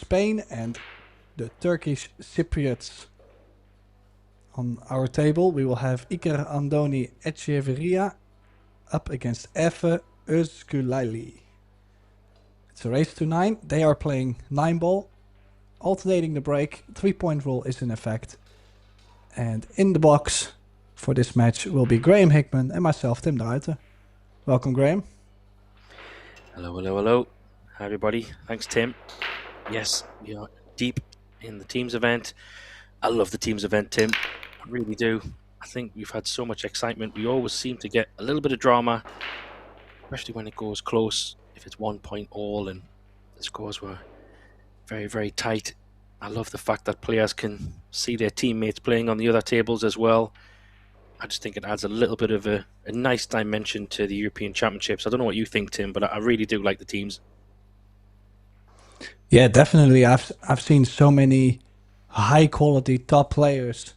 Spain and the Turkish Cypriots. On our table, we will have Iker Andoni Echeverria up against Efe Özgülali. It's a race to 9. They are playing 9-ball, alternating the break. 3-point rule is in effect. And in the box for this match will be Graham Hickman and myself, Tim de Ruiter. Welcome, Graham. Hello, hello, hello. Hi, everybody. Thanks, Tim. Yes, we are deep in the teams event. I love the teams event, Tim. I really do. I think we've had so much excitement. We always seem to get a little bit of drama, especially when it goes close, if it's 1 point all and the scores were very, very tight. I love the fact that players can see their teammates playing on the other tables as well. I just think it adds a little bit of a nice dimension to the European Championships. I don't know what you think, Tim, but I really do like the teams. Yeah, definitely. I've seen so many high-quality top players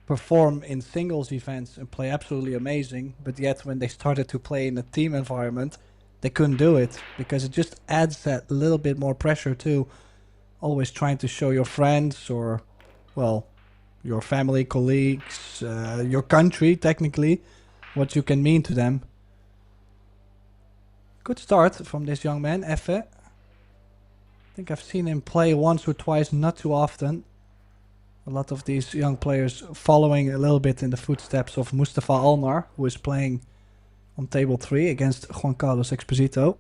perform in singles events and play absolutely amazing, but yet when they started to play in a team environment, they couldn't do it because it just adds that little bit more pressure too. Always trying to show your friends or, well, your family, colleagues, your country, technically, what you can mean to them. Good start from this young man, Efe. I think I've seen him play once or twice, not too often. A lot of these young players following a little bit in the footsteps of Mustafa Almar, who is playing on table 3 against Juan Carlos Exposito.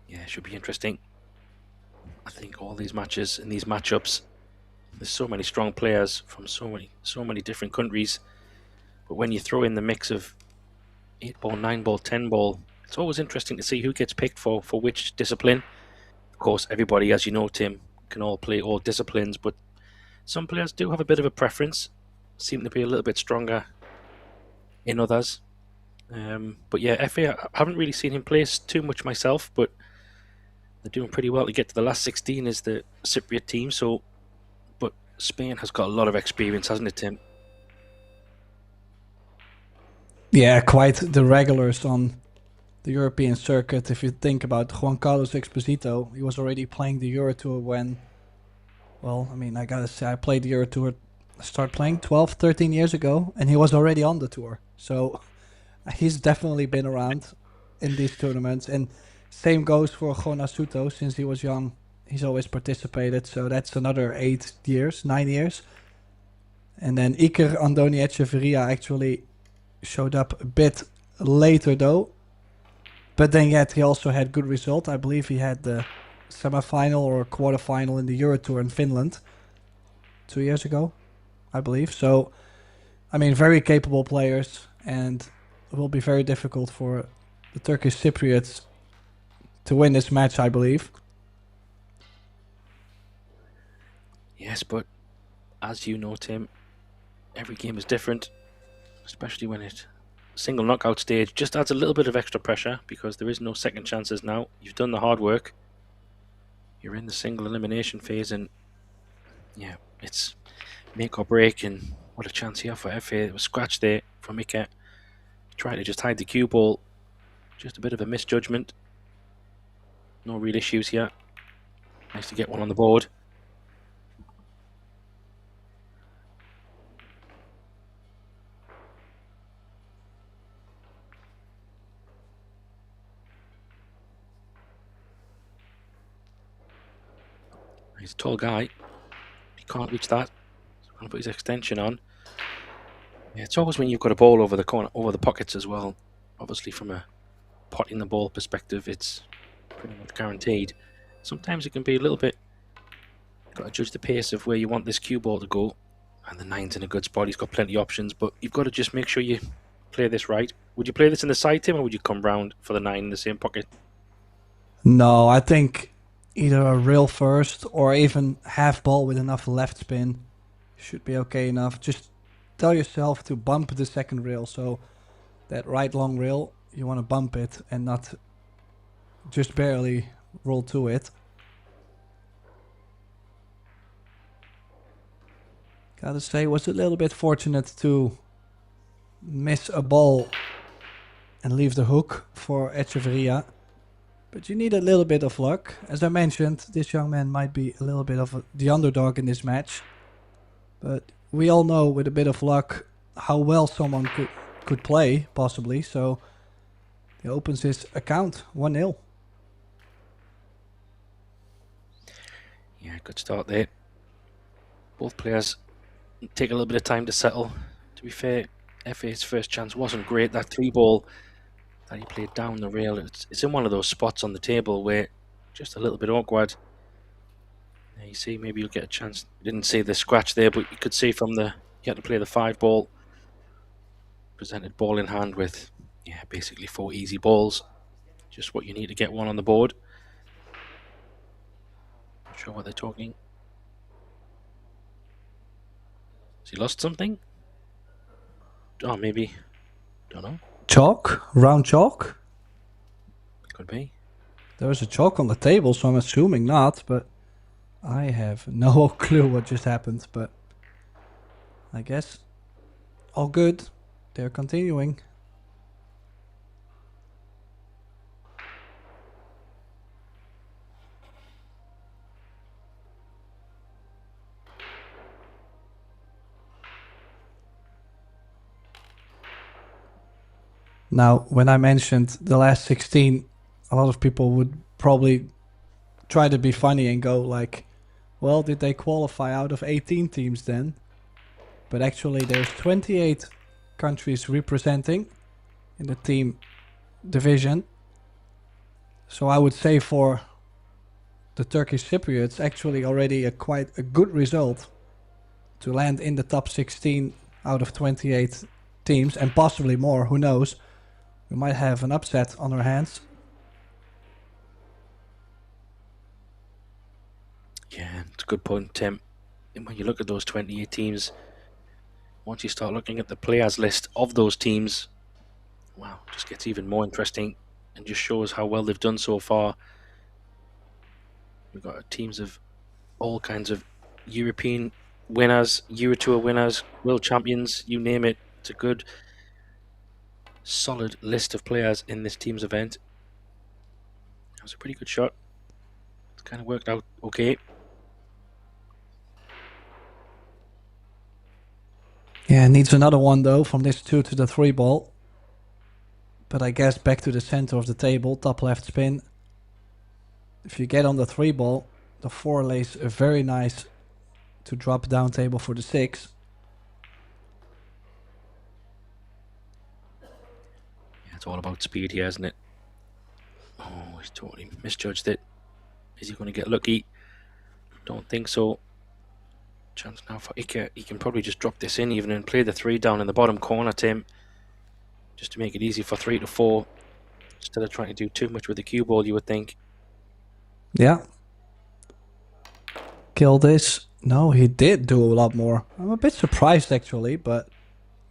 Yeah, it should be interesting. I think all these matches and these matchups, there's so many strong players from so many different countries. But when you throw in the mix of 8-ball, 9-ball, 10-ball, it's always interesting to see who gets picked for which discipline. Of course, everybody, as you know, Tim, can all play all disciplines, but some players do have a bit of a preference, seem to be a little bit stronger in others. But yeah, Efe, I haven't really seen him play too much myself, but they're doing pretty well to get to the last 16 as the Cypriot team. So, but Spain has got a lot of experience, hasn't it, Tim? Yeah, quite the regulars on the European circuit. If you think about Juan Carlos Exposito, he was already playing the Euro Tour when, well, I mean, I gotta say, I played the Euro Tour, start playing 12, 13 years ago, and he was already on the tour. So he's definitely been around in these tournaments. And same goes for Jonas Suto. Since he was young, he's always participated. So that's another 8 years, 9 years. And then Iker Andoni Echeverria actually showed up a bit later, though. But then yet he also had good result. I believe he had the semi-final or quarter-final in the Euro Tour in Finland 2 years ago, I believe. So, I mean, very capable players, and it will be very difficult for the Turkish Cypriots to win this match, I believe. Yes, but as you know, Tim, every game is different, especially when it single knockout stage just adds a little bit of extra pressure because there is no second chances now. You've done the hard work. You're in the single elimination phase, and yeah, it's make or break. And what a chance here for Efe. It was scratched there from Iker. Tried to just hide the cue ball. Just a bit of a misjudgment. No real issues here. Nice to get one on the board. He's a tall guy. He can't reach that. He's going to put his extension on. Yeah, it's always when you've got a ball over the corner, over the pockets as well. Obviously, from a potting the ball perspective, it's pretty much guaranteed. Sometimes it can be a little bit. You've got to judge the pace of where you want this cue ball to go. And the 9's in a good spot. He's got plenty of options, but you've got to just make sure you play this right. Would you play this in the side, Tim, or would you come round for the 9 in the same pocket? No, I think either a rail first or even half ball with enough left spin should be okay enough. Just tell yourself to bump the second rail. So that right long rail, you want to bump it and not just barely roll to it. Gotta say, was a little bit fortunate to miss a ball and leave the hook for Echeverria. But you need a little bit of luck. As I mentioned, this young man might be a little bit of the underdog in this match. But we all know with a bit of luck how well someone could play, possibly. So he opens his account 1-0. Yeah, good start there. Both players take a little bit of time to settle. To be fair, FA's first chance wasn't great. That 3-ball that he played down the rail, it's in one of those spots on the table where just a little bit awkward. Yeah, you see, maybe you'll get a chance. You didn't see the scratch there, but you could see from the, you had to play the 5-ball. Presented ball in hand with, yeah, basically 4 easy balls. Just what you need to get one on the board. Not sure what they're talking. Has he lost something? Oh, maybe. Don't know. Chalk? Round chalk? Could be. There was a chalk on the table, so I'm assuming not, but I have no clue what just happened, but I guess all good. They're continuing. Now, when I mentioned the last 16, a lot of people would probably try to be funny and go like, well, did they qualify out of 18 teams then? But actually there's 28 countries representing in the team division. So I would say for the Turkish Cypriots actually already quite a good result to land in the top 16 out of 28 teams, and possibly more, who knows. We might have an upset on our hands. Yeah, it's a good point, Tim. And when you look at those 28 teams, once you start looking at the players list of those teams, wow, it just gets even more interesting and just shows how well they've done so far. We've got teams of all kinds of European winners, Euro Tour winners, world champions, you name it. It's a good, solid list of players in this team's event. That was a pretty good shot. It's kind of worked out okay. Yeah, needs another one though from this 2 to the 3 ball. But I guess back to the center of the table, top left spin. If you get on the 3 ball, the 4 lays a very nice to drop down table for the 6. Yeah, it's all about speed here, isn't it? Oh, he's totally misjudged it. Is he going to get lucky? Don't think so. Chance now for Ike. He can probably just drop this in even and play the 3 down in the bottom corner, Tim. Just to make it easy for 3 to 4. Instead of trying to do too much with the cue ball, you would think. Yeah. Kill this. No, he did do a lot more. I'm a bit surprised actually, but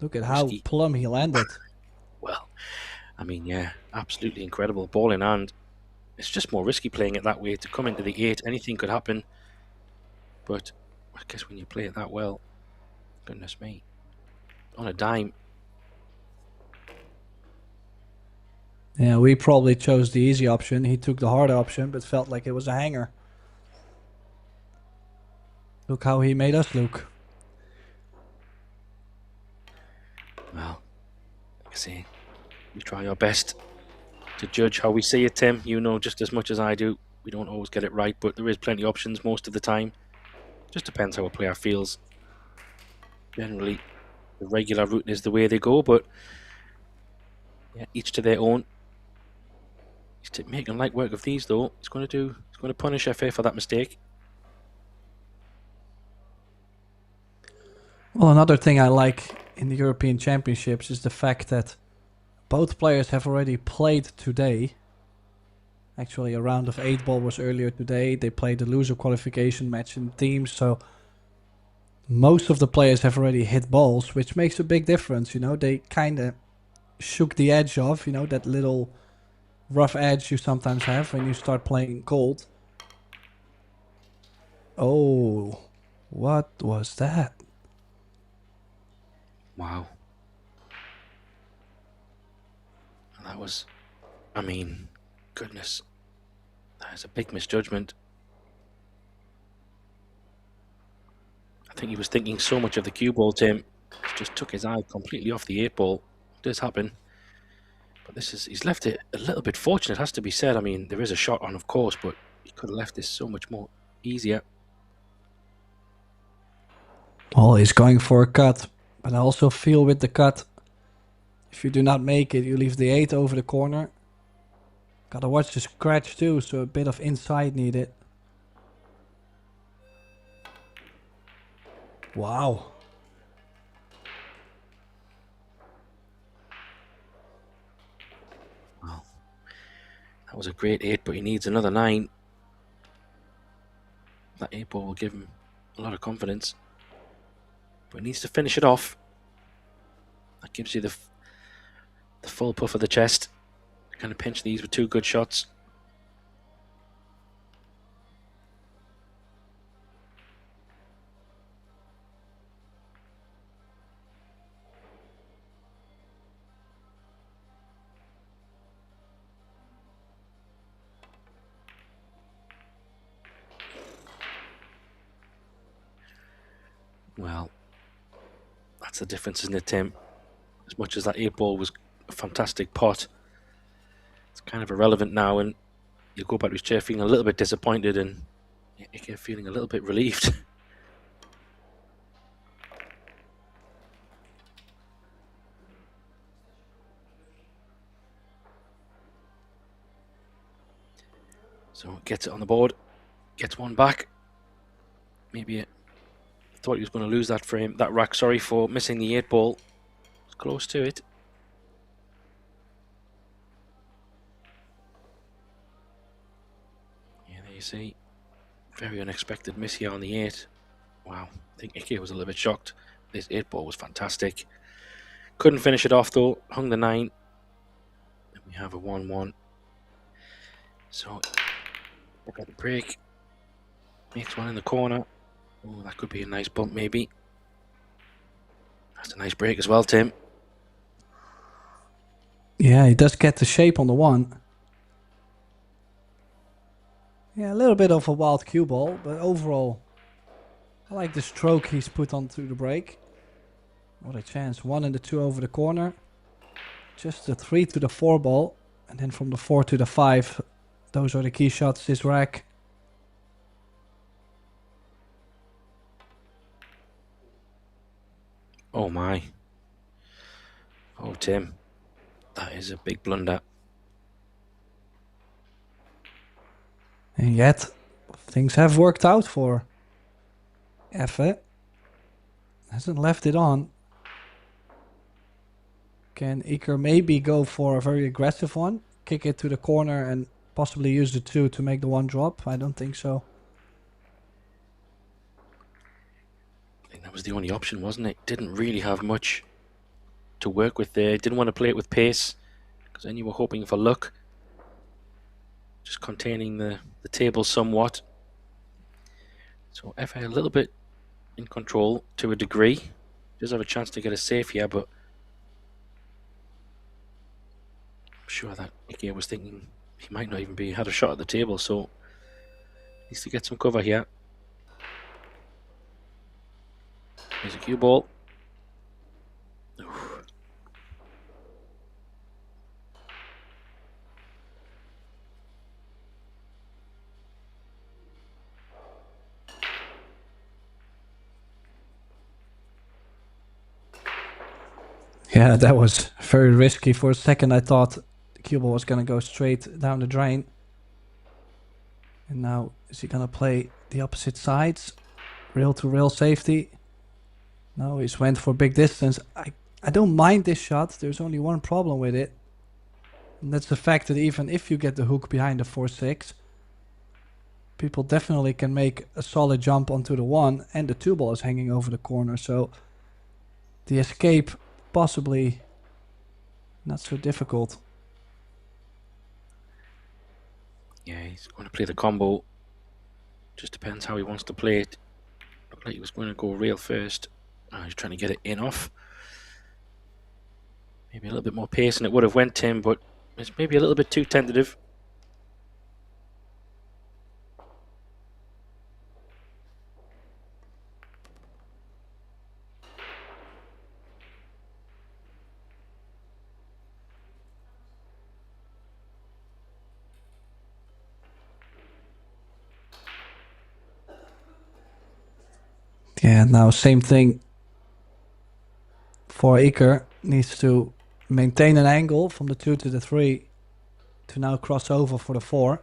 look at how Risky. plumb he landed. Well, I mean, yeah, absolutely incredible. Ball in hand. It's just more risky playing it that way. To come into the 8, anything could happen. But I guess when you play it that well, goodness me. On a dime. Yeah, we probably chose the easy option. He took the hard option, but felt like it was a hanger. Look how he made us look. Well, like I say, we try our best to judge how we see it, Tim. You know just as much as I do. We don't always get it right, but there is plenty of options most of the time. Just depends how a player feels. Generally, the regular route is the way they go, but yeah, each to their own. He's making light work of these, though. He's going to punish FA for that mistake. Well, another thing I like in the European Championships is the fact that both players have already played today. Actually, a round of 8 ball was earlier today. They played the loser qualification match in teams, so most of the players have already hit balls, which makes a big difference. You know, they kind of shook the edge off, you know, that little rough edge you sometimes have when you start playing cold. Oh, what was that? Wow. That was, I mean, goodness. That is a big misjudgment. I think he was thinking so much of the cue ball, Tim. He just took his eye completely off the 8-ball. It does happen. But he's left it a little bit fortunate, has to be said. I mean, there is a shot on, of course, but he could have left this so much more easier. Well, he's going for a cut, but I also feel with the cut, if you do not make it, you leave the 8 over the corner. Gotta watch the scratch too, so a bit of inside needed. Wow. Well, that was a great 8, but he needs another 9. That 8-ball will give him a lot of confidence. But he needs to finish it off. That gives you the full puff of the chest. Kind of pinch these with 2 good shots. Well, that's the difference, isn't it, Tim? As much as that 8-ball was a fantastic pot, it's kind of irrelevant now, and you go back to his chair feeling a little bit disappointed and Ike feeling a little bit relieved. So gets it on the board, gets one back. Maybe thought he was going to lose that frame, that rack, sorry, for missing the 8-ball. It's close to it. Yeah, there you see. Very unexpected miss here on the 8. Wow, I think Ike was a little bit shocked. This 8-ball was fantastic. Couldn't finish it off though, hung the 9. And we have a 1-1. So, look at the break. Makes one in the corner. Oh, that could be a nice bump maybe. That's a nice break as well, Tim. Yeah, he does get the shape on the 1. Yeah, a little bit of a wild cue ball, but overall, I like the stroke he's put onto the break. What a chance. 1 and the 2 over the corner. Just the 3 to the 4 ball. And then from the 4 to the 5, those are the key shots this rack. Oh my. Oh, Tim. That is a big blunder. And yet, things have worked out for Effe. Hasn't left it on. Can Iker maybe go for a very aggressive one? Kick it to the corner and possibly use the 2 to make the 1 drop? I don't think so. I think that was the only option, wasn't it? Didn't really have much to work with there. Didn't want to play it with pace, because then you were hoping for luck. Just containing the table somewhat. So Effe a little bit in control to a degree. Does have a chance to get a safe here, but I'm sure that Ike was thinking he might not even had a shot at the table, so needs to get some cover here. Here's a cue ball. Oof. Yeah, that was very risky. For a second I thought the cue ball was going to go straight down the drain. And now is he going to play the opposite sides? Rail to rail safety. No, he's went for big distance. I don't mind this shot. There's only one problem with it. And that's the fact that even if you get the hook behind the 4-6, people definitely can make a solid jump onto the 1 and the 2 ball is hanging over the corner. So the escape possibly not so difficult. Yeah, he's going to play the combo. Just depends how he wants to play it. Looked like he was going to go rail first. Oh, he's trying to get it in off. Maybe a little bit more pace and it would have went, Tim, but it's maybe a little bit too tentative. Yeah, now same thing for Iker. Needs to maintain an angle from the 2 to the 3 to now cross over for the 4.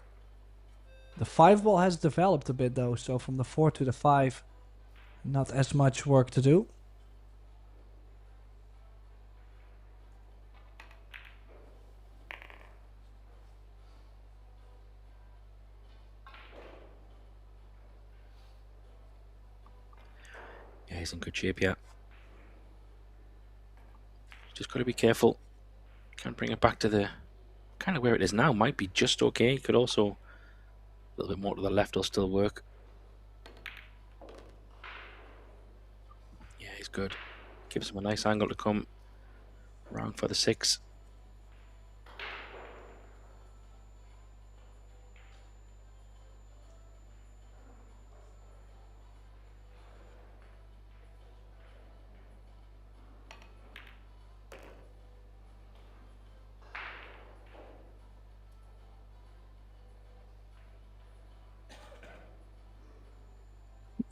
The 5 ball has developed a bit though, so from the 4 to the 5, not as much work to do. Yeah, he's in good shape, yeah. Just got to be careful. Can't bring it back to the kind of where it is now. Might be just okay. Could also a little bit more to the left will still work. Yeah, he's good. Gives him a nice angle to come around for the 6.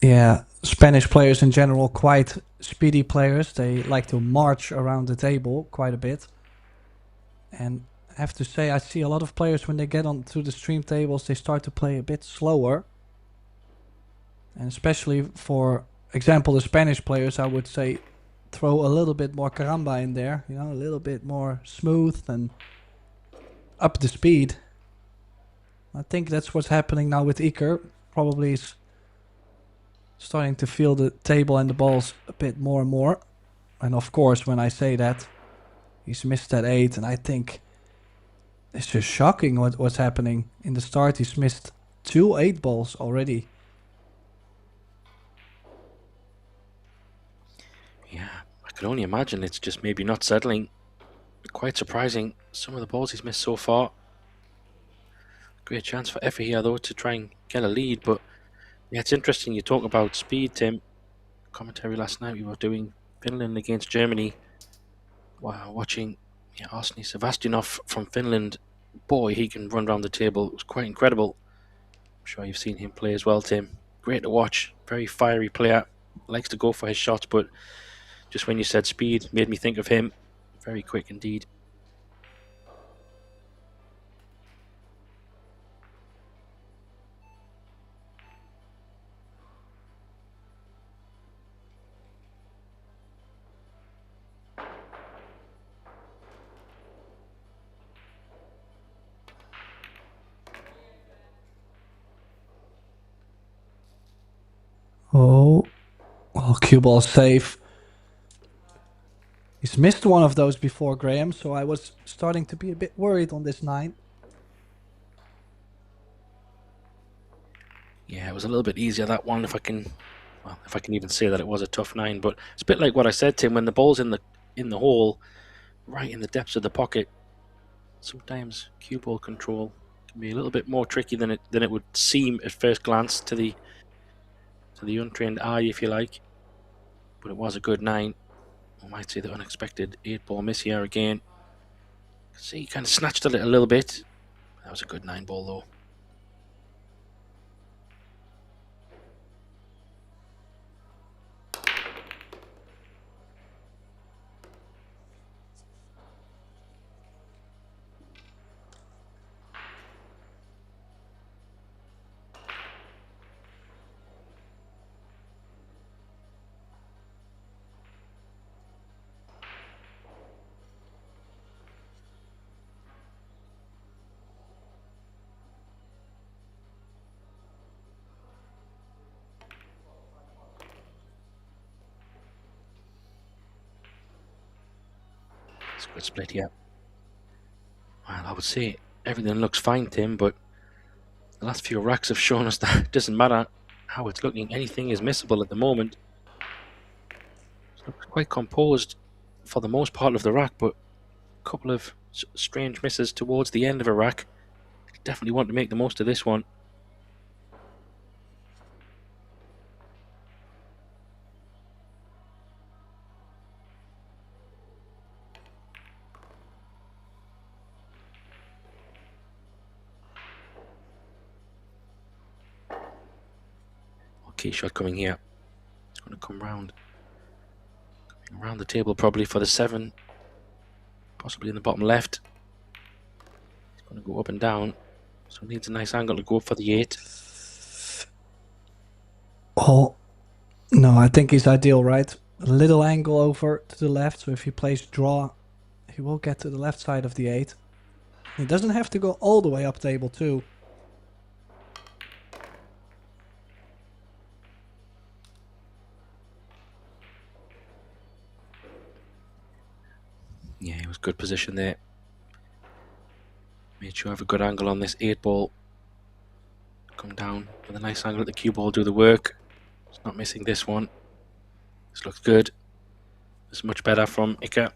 Yeah, Spanish players in general quite speedy players. They like to march around the table quite a bit. And I have to say, I see a lot of players when they get onto the stream tables, they start to play a bit slower. And especially for example, the Spanish players, I would say throw a little bit more caramba in there, you know, a little bit more smooth and up the speed. I think that's what's happening now with Iker. Probably is starting to feel the table and the balls a bit more and more. And of course, when I say that, he's missed that 8, and I think it's just shocking what's happening. In the start, he's missed 2 8 balls already. Yeah, I can only imagine it's just maybe not settling. Quite surprising, some of the balls he's missed so far. Great chance for Effie here though to try and get a lead, but yeah, it's interesting you talk about speed, Tim. Commentary last night we were doing Finland against Germany. Wow, watching Arseny Sebastianov from Finland. Boy, he can run around the table. It was quite incredible. I'm sure you've seen him play as well, Tim. Great to watch. Very fiery player. Likes to go for his shots, but just when you said speed, made me think of him. Very quick indeed. Oh, cue ball safe. He's missed one of those before, Graham, so I was starting to be a bit worried on this 9. Yeah, it was a little bit easier that one, if I can even say that it was a tough 9. But it's a bit like what I said, Tim. When the ball's in the hole, right in the depths of the pocket, sometimes cue ball control can be a little bit more tricky than it would seem at first glance to the untrained eye, if you like. But it was a good 9. I might say the unexpected 8-ball miss here again. See, he kind of snatched at it a little bit. That was a good 9-ball though. It's a good split here. Well, I would say everything looks fine, Tim, but the last few racks have shown us that it doesn't matter how it's looking. Anything is missable at the moment. It looks quite composed for the most part of the rack, but a couple of strange misses towards the end of a rack. Definitely want to make the most of this one. Okay, shot coming here. going to come round. Coming around the table probably for the 7. Possibly in the bottom left. He's going to go up and down. So needs a nice angle to go up for the 8. Oh, no, I think he's ideal, right? A little angle over to the left, so if he plays draw, he will get to the left side of the 8. He doesn't have to go all the way up table too. Yeah, it was good position there. Made sure I have a good angle on this 8 ball. Come down with a nice angle at the cue ball, do the work. It's not missing this one. This looks good. It's much better from Ika.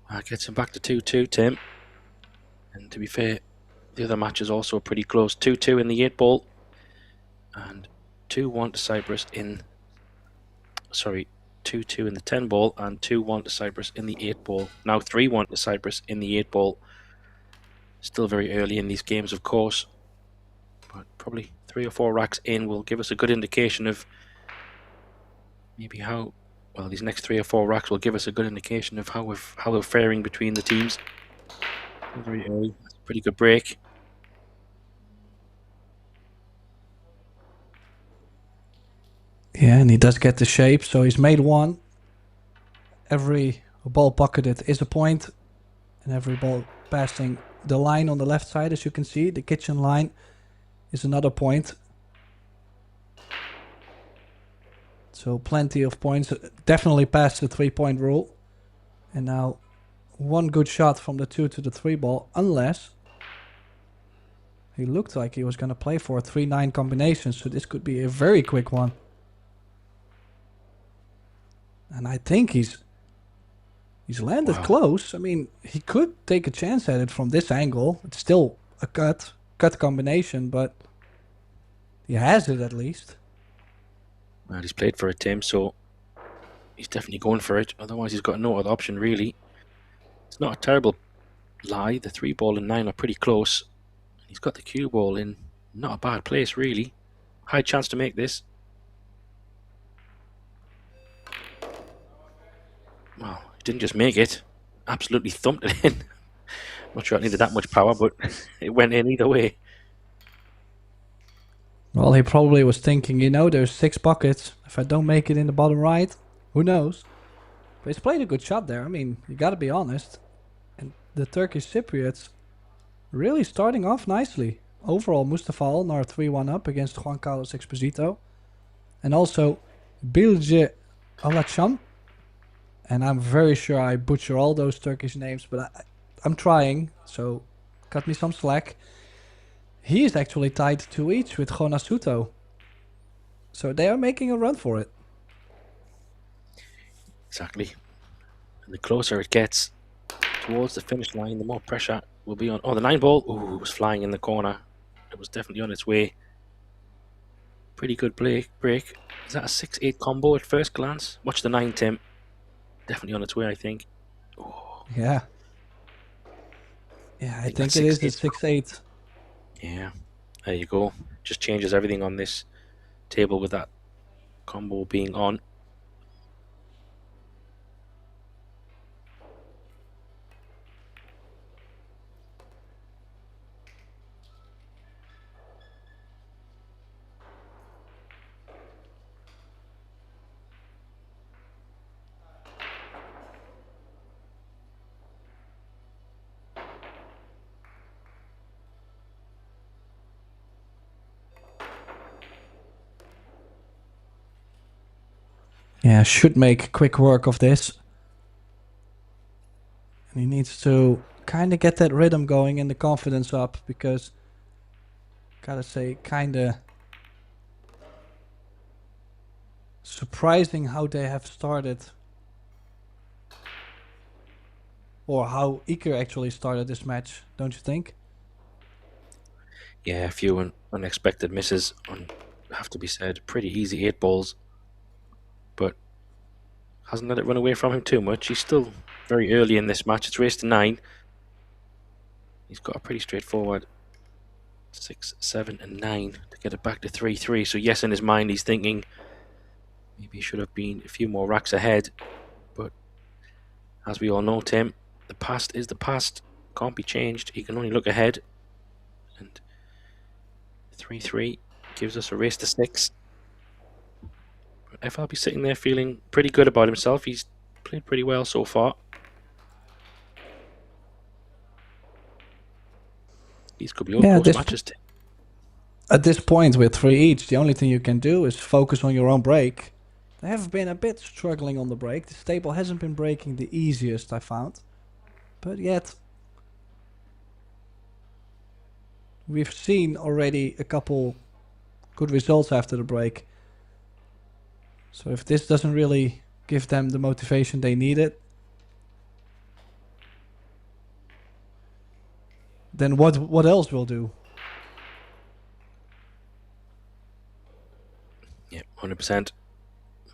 That gets him back to 2-2, Tim. And to be fair, the other match is also pretty close. 2-2 in the 8 ball. And 2-1 to Cyprus in... Sorry, 2-2 in the 10 ball and 2-1 to Cyprus in the 8 ball. Now 3-1 to Cyprus in the 8 ball. Still very early in these games, of course. But probably 3 or 4 racks in will give us a good indication of maybe how... Well, these next 3 or 4 racks will give us a good indication of how we're faring between the teams. Very early. That's a pretty good break. Yeah, and he does get the shape, so he's made 1. Every ball pocketed is a point, and every ball passing the line on the left side, as you can see, the kitchen line, is another point. So plenty of points, definitely past the 3-point rule. And now 1 good shot from the 2 to the 3 ball, unless he looked like he was going to play for a 3-9 combination, so this could be a very quick one. And I think he's landed close. I mean, he could take a chance at it from this angle. It's still a cut combination, but he has it at least. Well, he's played for it, Tim, so he's definitely going for it. Otherwise, he's got no other option, really. It's not a terrible lie. The 3 ball and 9 are pretty close. He's got the cue ball in not a bad place, really. High chance to make this. Well, he didn't just make it. Absolutely thumped it in. Not sure it needed that much power, but it went in either way. Well, he probably was thinking, you know, there's 6 buckets. If I don't make it in the bottom right, who knows? But he's played a good shot there. I mean, you got to be honest. And the Turkish Cypriots really starting off nicely. Overall, Mustafa Alnar 3-1 up against Juan Carlos Exposito. And also Bilge Alacham. And I'm very sure I butcher all those Turkish names, but I'm trying, so cut me some slack. He is actually tied 2 each with Jonas Huto. So they are making a run for it. Exactly. And the closer it gets towards the finish line, the more pressure will be on. Oh, the 9 ball. Ooh, it was flying in the corner. It was definitely on its way. Pretty good break. Is that a 6-8 combo at first glance? Watch the 9, Tim. Definitely on its way, I think. Oh. Yeah. Yeah, I think it is the 6-8. Yeah, there you go. Just changes everything on this table with that combo being on. Yeah, should make quick work of this. And he needs to kind of get that rhythm going and the confidence up, because, gotta say, kind of surprising how they have started. Or how Iker actually started this match, don't you think? Yeah, a few unexpected misses on, have to be said. Pretty easy 8 balls, but hasn't let it run away from him too much. He's still very early in this match. It's race to 9. He's got a pretty straightforward 6, 7, and 9 to get it back to 3-3. So yes, in his mind he's thinking maybe he should have been a few more racks ahead. But as we all know, Tim, the past is the past. Can't be changed. He can only look ahead. And 3-3 gives us a race to 6. FL be sitting there feeling pretty good about himself. He's played pretty well so far. These could be all close matches. At this point, with 3 each, the only thing you can do is focus on your own break. They have been a bit struggling on the break. The table hasn't been breaking the easiest, I found. But yet, we've seen already a couple good results after the break. So if this doesn't really give them the motivation they needed, then what else will do? Yeah, 100%.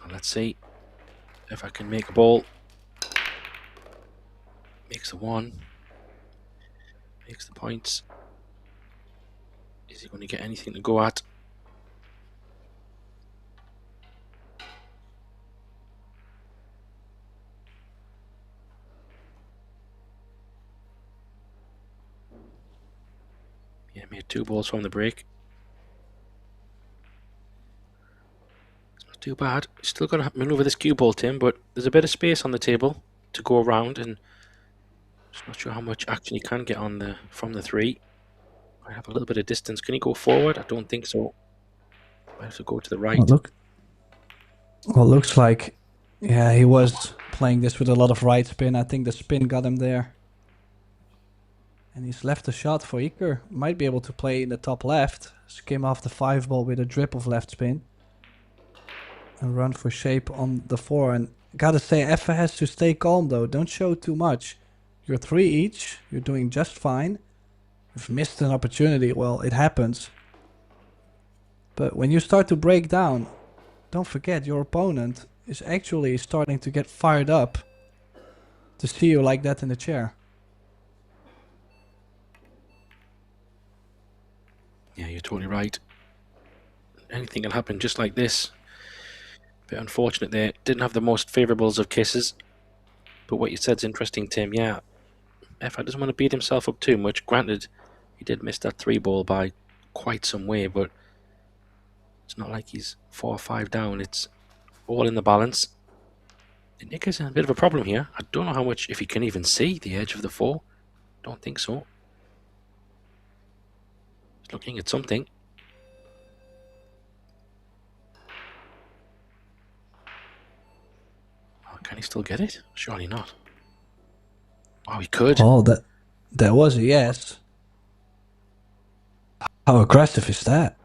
Well, let's see if I can make a ball. Makes the 1. Makes the points. Is he going to get anything to go at? Yeah, made 2 balls from the break. It's not too bad. Still got to maneuver this cue ball, Tim, but there's a bit of space on the table to go around, and just not sure how much action he can get on from the 3. I have a little bit of distance. Can he go forward? I don't think so. I have to go to the right. Looks like, yeah, he was playing this with a lot of right spin. I think the spin got him there. And he's left a shot for Iker. Might be able to play in the top left. Skim off the 5 ball with a drip of left spin. And run for shape on the 4. And gotta say, Effa has to stay calm though. Don't show too much. You're 3 each. You're doing just fine. You've missed an opportunity. Well, it happens. But when you start to break down, don't forget your opponent is actually starting to get fired up to see you like that in the chair. Yeah, you're totally right. Anything can happen just like this. Bit unfortunate there. Didn't have the most favourables of kisses. But what you said's interesting, Tim. Yeah, Effa doesn't want to beat himself up too much. Granted, he did miss that 3 ball by quite some way, but it's not like he's 4 or 5 down. It's all in the balance. And Nick is in a bit of a problem here. I don't know how much, if he can even see the edge of the 4. Don't think so. He's looking at something. Oh, can he still get it? Surely not. Oh, he could. Oh, that was a yes. How aggressive is that?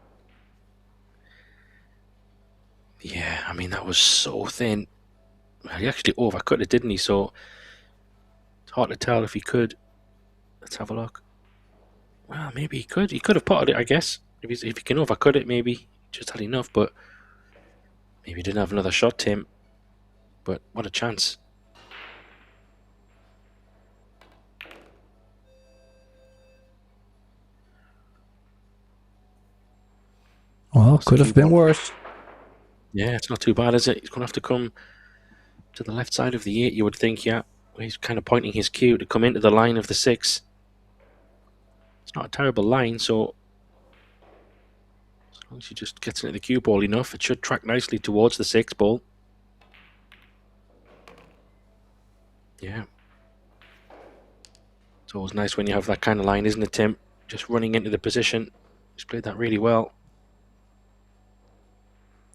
Yeah, I mean, that was so thin. He actually overcut it, didn't he? So it's hard to tell if he could. Let's have a look. Well, maybe he could. He could have potted it, I guess. If he can overcut it, maybe he just had enough, but maybe he didn't have another shot, Tim. But what a chance. Well, could have been worse. Yeah, it's not too bad, is it? He's going to have to come to the left side of the 8, you would think, yeah. He's kind of pointing his cue to come into the line of the 6. It's not a terrible line, so as long as he just gets into the cue ball enough, it should track nicely towards the 6 ball. Yeah. It's always nice when you have that kind of line, isn't it, Tim? Just running into the position. He's played that really well.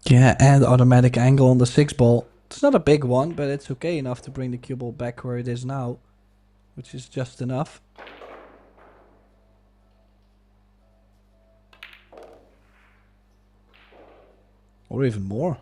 Yeah, and automatic angle on the 6 ball. It's not a big one, but it's okay enough to bring the cue ball back where it is now, which is just enough. Or even more.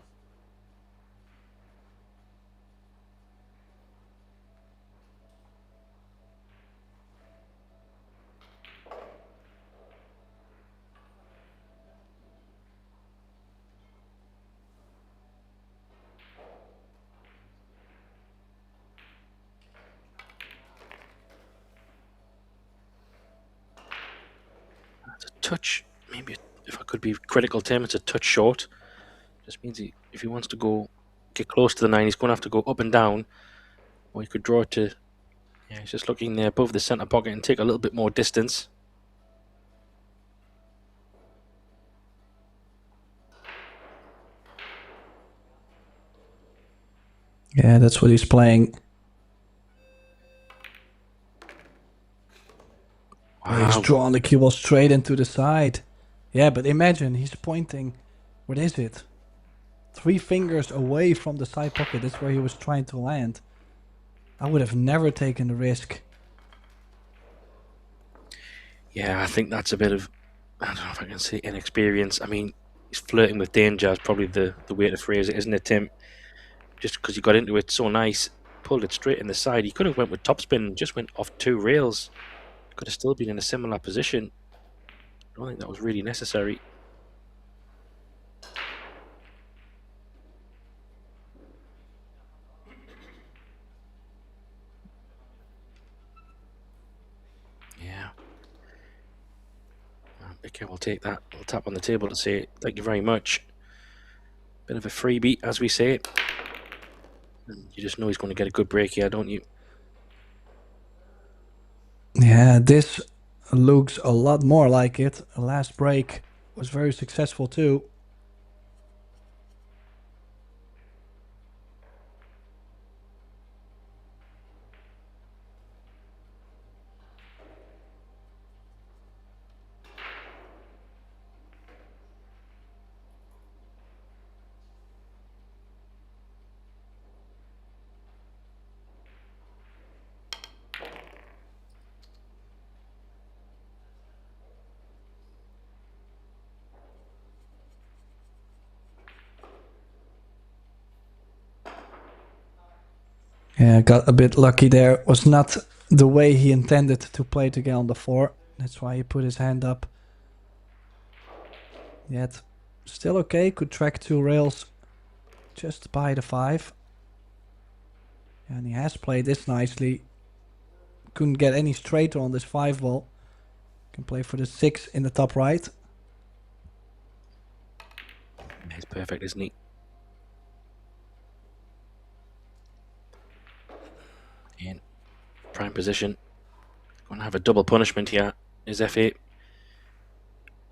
touch, maybe if I could be critical to him, it's a touch short. Just means if he wants to get close to the 9, he's going to have to go up and down, or he could draw it to. Yeah, he's just looking there above the centre pocket and take a little bit more distance. Yeah, that's what he's playing. Wow. He's drawn the cue ball straight into the side. Yeah, but imagine he's pointing. What is it? 3 fingers away from the side pocket. That's where he was trying to land. I would have never taken the risk. Yeah, I think that's a bit of, I don't know if I can say inexperience. I mean, he's flirting with danger is probably the way to phrase it, isn't it, Tim? Just because he got into it so nice, pulled it straight in the side. He could have went with topspin, just went off 2 rails. Could have still been in a similar position. I don't think that was really necessary. Yeah. Okay, we'll take that. We'll tap on the table to say thank you very much. Bit of a freebie, as we say. And you just know he's going to get a good break here, don't you? Yeah, this looks a lot more like it. The last break was very successful too. Yeah, got a bit lucky there. Was not the way he intended to play to get on the 4. That's why he put his hand up. Yet, still okay. Could track 2 rails just by the 5. And he has played this nicely. Couldn't get any straighter on this 5 ball. Can play for the 6 in the top right. He's perfect, isn't he? In prime position. Going to have a double punishment here. Is F8.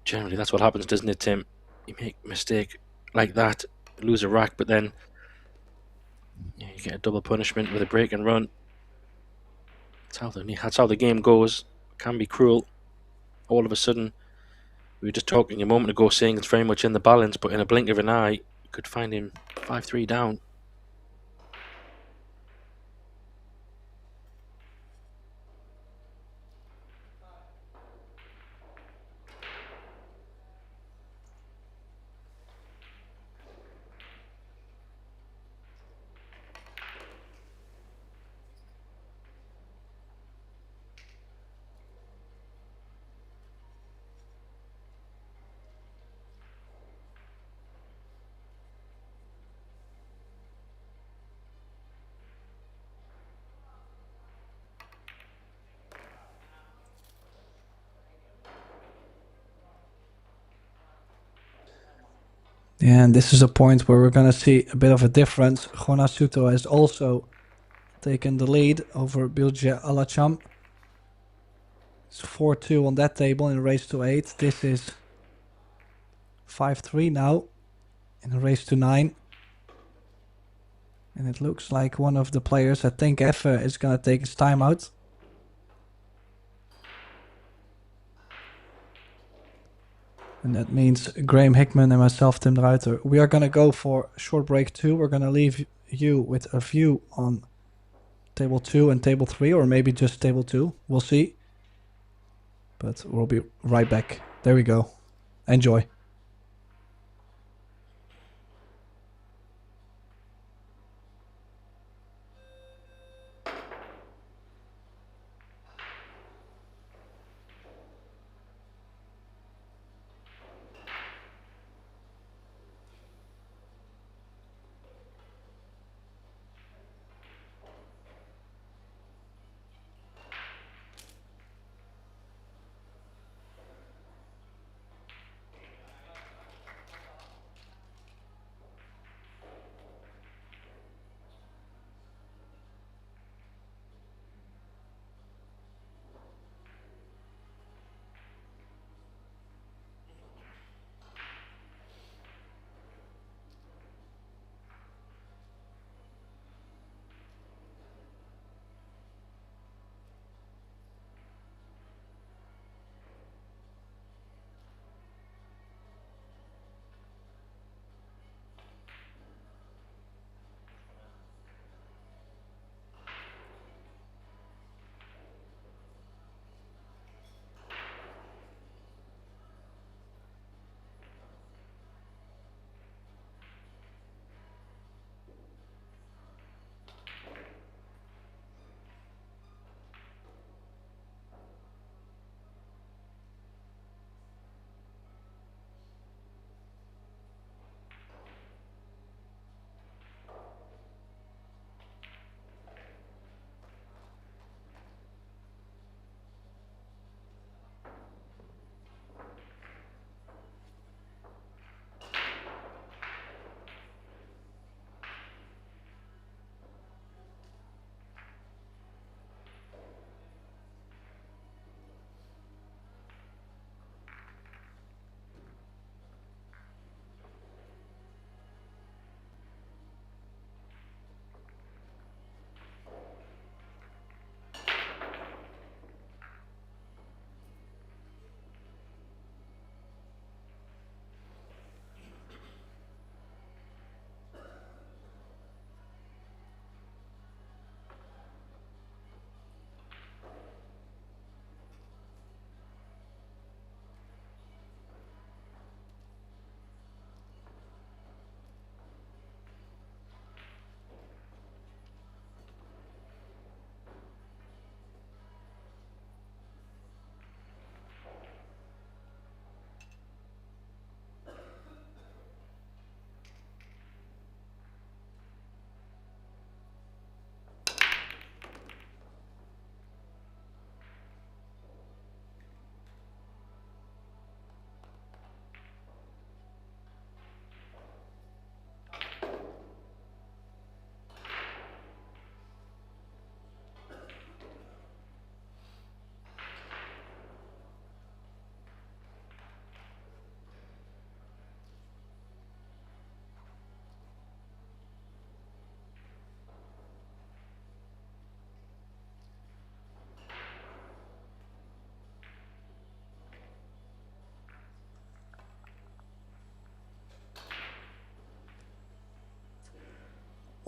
Generally, that's what happens, doesn't it, Tim? You make a mistake like that, lose a rack, but then you get a double punishment with a break and run. That's how the game goes. It can be cruel. All of a sudden, we were just talking a moment ago saying it's very much in the balance, but in a blink of an eye, you could find him 5-3 down. And this is a point where we're going to see a bit of a difference. Gonasuto has also taken the lead over Bilge Alacham. It's 4-2 on that table in a race to 8. This is 5-3 now in a race to 9. And it looks like one of the players, I think Effe, is going to take his timeout. And that means Graham Hickman and myself, Tim de Ruiter. We are going to go for short break 2. We're going to leave you with a view on table 2 and table 3, or maybe just table 2. We'll see. But we'll be right back. There we go. Enjoy.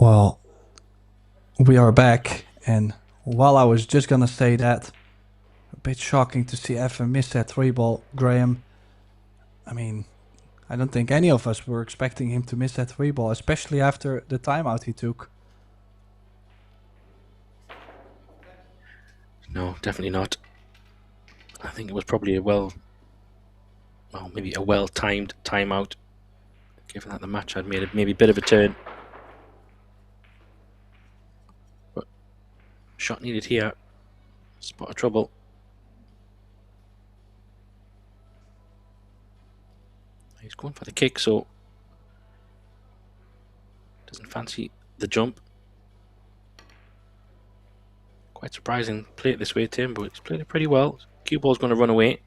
Well, we are back, and while I was just gonna say that, a bit shocking to see FM miss that 3-ball, Graham. I mean, I don't think any of us were expecting him to miss that 3-ball, especially after the timeout he took. No, definitely not. I think it was probably maybe a well-timed timeout, given that the match had made maybe a bit of a turn. But shot needed here. Spot of trouble. He's going for the kick, so doesn't fancy the jump. Quite surprising, play it this way, Tim, but he's played it pretty well. Cue ball's going to run away.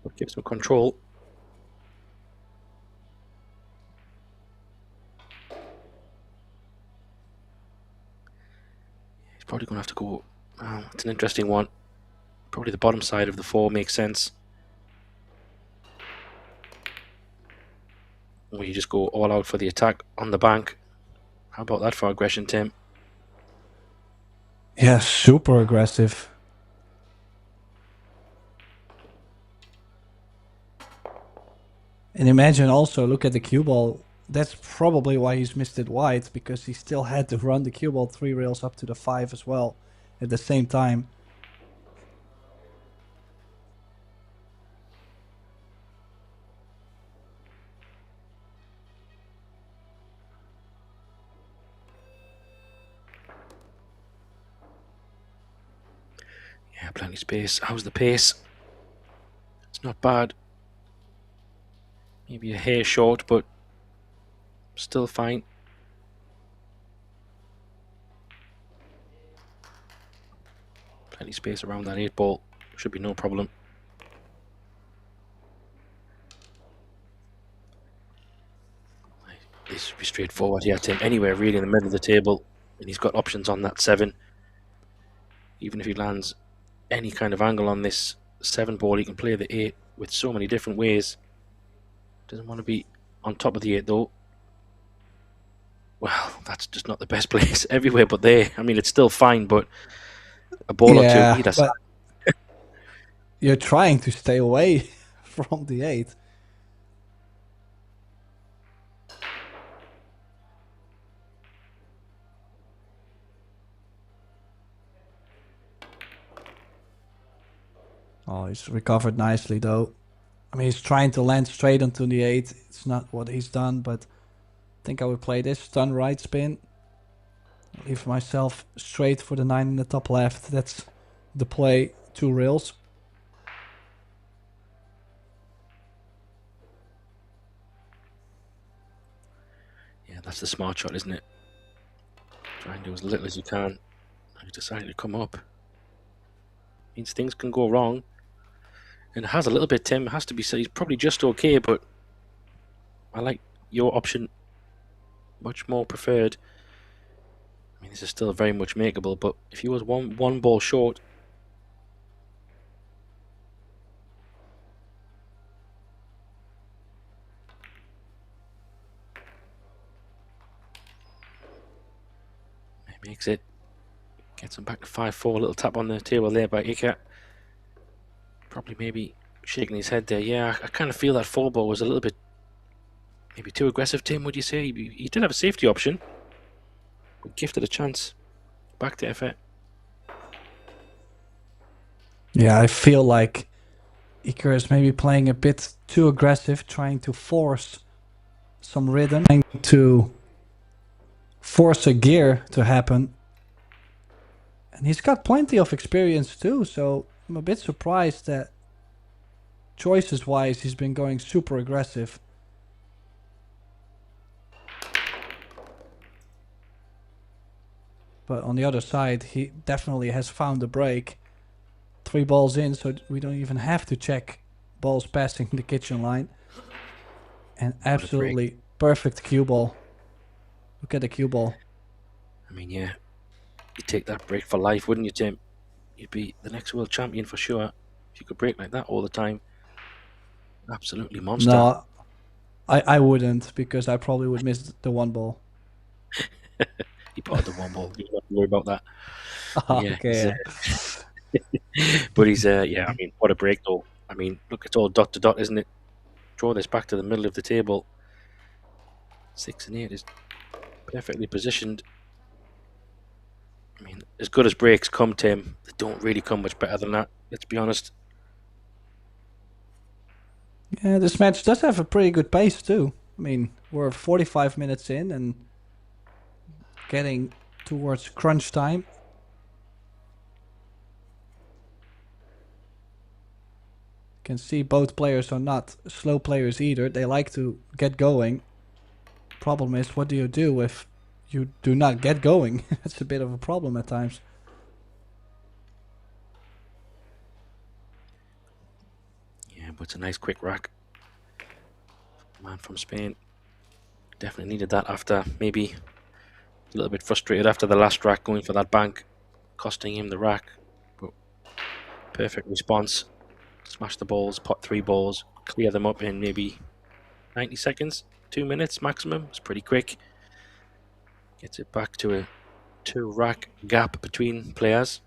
But gives him control. He's probably going to have to go. It's an interesting one. Probably the bottom side of the 4 makes sense. Or you just go all out for the attack on the bank. How about that for aggression, Tim? Yeah, super aggressive. And imagine also, look at the cue ball. That's probably why he's missed it wide, because he still had to run the cue ball 3 rails up to the 5 as well at the same time. Yeah, plenty of space. How's the pace? It's not bad. Maybe a hair short, but still fine. Plenty of space around that 8 ball. Should be no problem. This should be straightforward here, Tim. Anywhere really in the middle of the table, and he's got options on that 7. Even if he lands any kind of angle on this 7 ball, he can play the 8 with so many different ways. Doesn't want to be on top of the 8 though. Well, that's just not the best place everywhere but there. I mean, it's still fine, but a ball or two, that's you're trying to stay away from the 8. Oh, he's recovered nicely though. I mean, he's trying to land straight onto the 8. It's not what he's done, but I think I would play this. Stun right spin. Leave myself straight for the 9 in the top left. That's the play. 2 rails. Yeah, that's the smart shot, isn't it? Try and do as little as you can. You decided to come up. Means things can go wrong. And it has a little bit, Tim. It has to be said. He's probably just okay, but I like your option much more preferred. I mean, this is still very much makeable, but if he was one ball short, he makes it. Gets him back to 5-4. A little tap on the table there by Ika. Probably maybe shaking his head there. Yeah, I kind of feel that 4 ball was a little bit maybe too aggressive, Tim, would you say? He did have a safety option. But gifted a chance. Back to FA. Yeah, I feel like Iker is maybe playing a bit too aggressive, trying to force some rhythm, trying to force a gear to happen. And he's got plenty of experience too, so I'm a bit surprised that choices-wise he's been going super aggressive. But on the other side, he definitely has found a break. 3 balls in, so we don't even have to check balls passing the kitchen line. And absolutely perfect cue ball. Look at the cue ball. I mean, yeah, you'd take that break for life, wouldn't you, Tim? You'd be the next world champion for sure if you could break like that all the time. Absolutely monster. No, I wouldn't, because I probably would miss the one ball. He put out the one ball. You don't have to worry about that. Yeah, Okay. but he's yeah. I mean, what a break though. I mean, look, it's all dot to dot, isn't it? Draw this back to the middle of the table. 6 and 8 is perfectly positioned. I mean, as good as breaks come, Tim, they don't really come much better than that. Let's be honest. Yeah, this match does have a pretty good pace too. I mean, we're 45 minutes in and getting towards crunch time. Can see both players are not slow players either. They like to get going. Problem is, what do you do if you do not get going? That's a bit of a problem at times. Yeah, but it's a nice quick rack. Man from Spain definitely needed that after maybe a little bit frustrated after the last rack, going for that bank, costing him the rack. But perfect response. Smash the balls, pot 3 balls, clear them up in maybe 90 seconds, 2 minutes maximum. It's pretty quick. Gets it back to a 2 rack gap between players.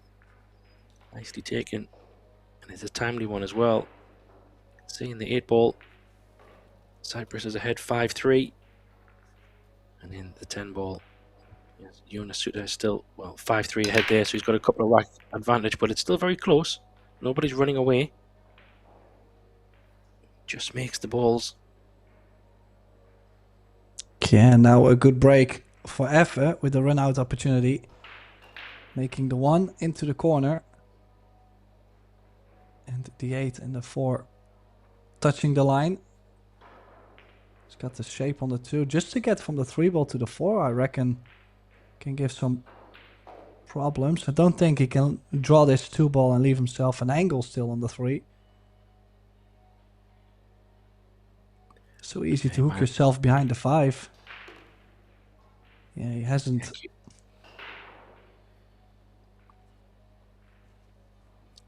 Nicely taken. And it's a timely one as well. Seeing the 8 ball. Cyprus is ahead 5-3. And in the 10 ball, yes, Yonasuta is still, well, 5-3 ahead there, so he's got a couple of rack advantage, but it's still very close. Nobody's running away. Just makes the balls. Yeah, now a good break for Febr with the run out opportunity. Making the 1 into the corner. And the 8 and the 4 touching the line. He's got the shape on the 2. Just to get from the 3 ball to the 4, I reckon can give some problems. I don't think he can draw this 2 ball and leave himself an angle still on the 3. So easy to hook yourself behind the 5. Yeah, he hasn't.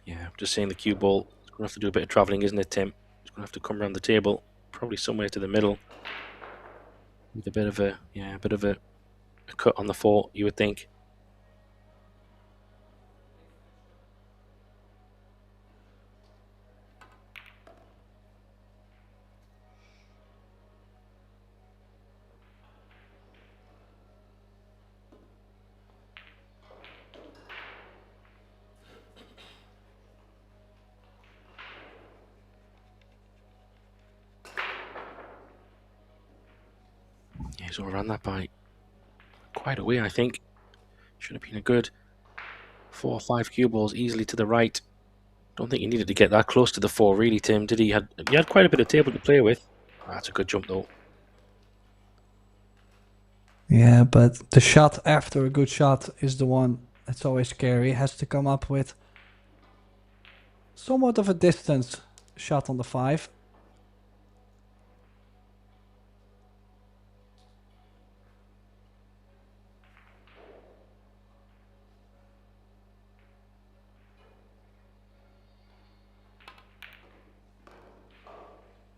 Yeah, just saying the cue ball. He's going to have to do a bit of travelling, isn't it, Tim? He's going to have to come around the table, probably somewhere to the middle, with a bit of a cut on the 4, you would think. Yeah, he's overrun that by quite a way, I think. Should have been a good 4 or 5 cue balls easily to the right. Don't think he needed to get that close to the 4, really, Tim, did he? He had quite a bit of table to play with. That's a good jump, though. Yeah, but the shot after a good shot is the one that's always scary. It has to come up with somewhat of a distance shot on the 5.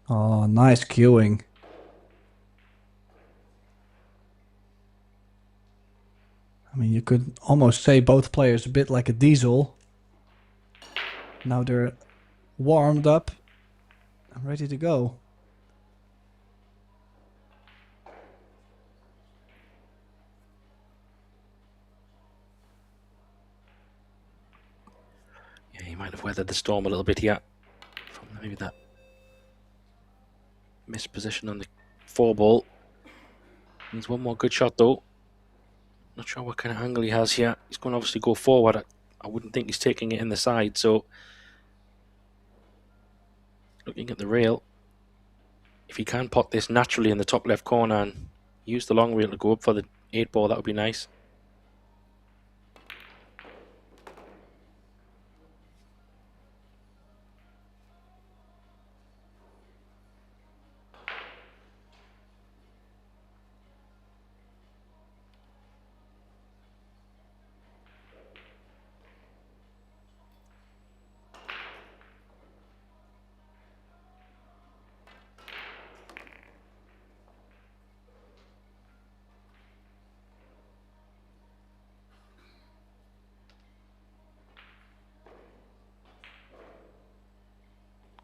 Oh, nice cueing. I mean, you could almost say both players a bit like a diesel. Now they're warmed up and ready to go. Yeah, he might have weathered the storm a little bit here. From maybe that missed position on the 4 ball. Needs one more good shot, though. Not sure what kind of angle he has here. He's going to obviously go forward. I wouldn't think he's taking it in the side, so looking at the rail, if he can pot this naturally in the top left corner and use the long rail to go up for the 8 ball, that would be nice.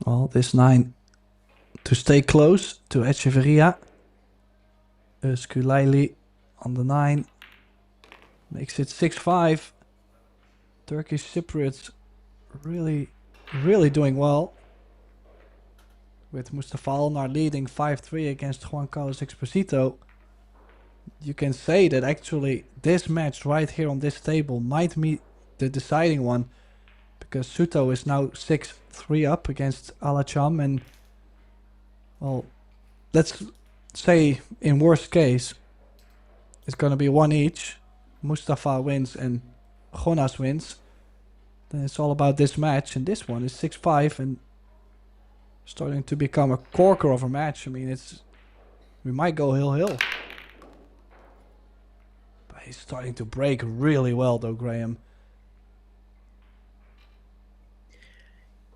Well, this 9 to stay close to Echeverria. Skulaili on the 9. Makes it 6-5. Turkish Cypriots really doing well. With Mustafa Alnar leading 5-3 against Juan Carlos Exposito. You can say that actually this match right here on this table might be the deciding one. Because Suto is now 6-3 up against Alacham. And, well, let's say in worst case, it's going to be one each. Mustafa wins and Jonas wins. Then it's all about this match. And this one is 6-5 and starting to become a corker of a match. I mean, we might go hill. But he's starting to break really well though, Graham.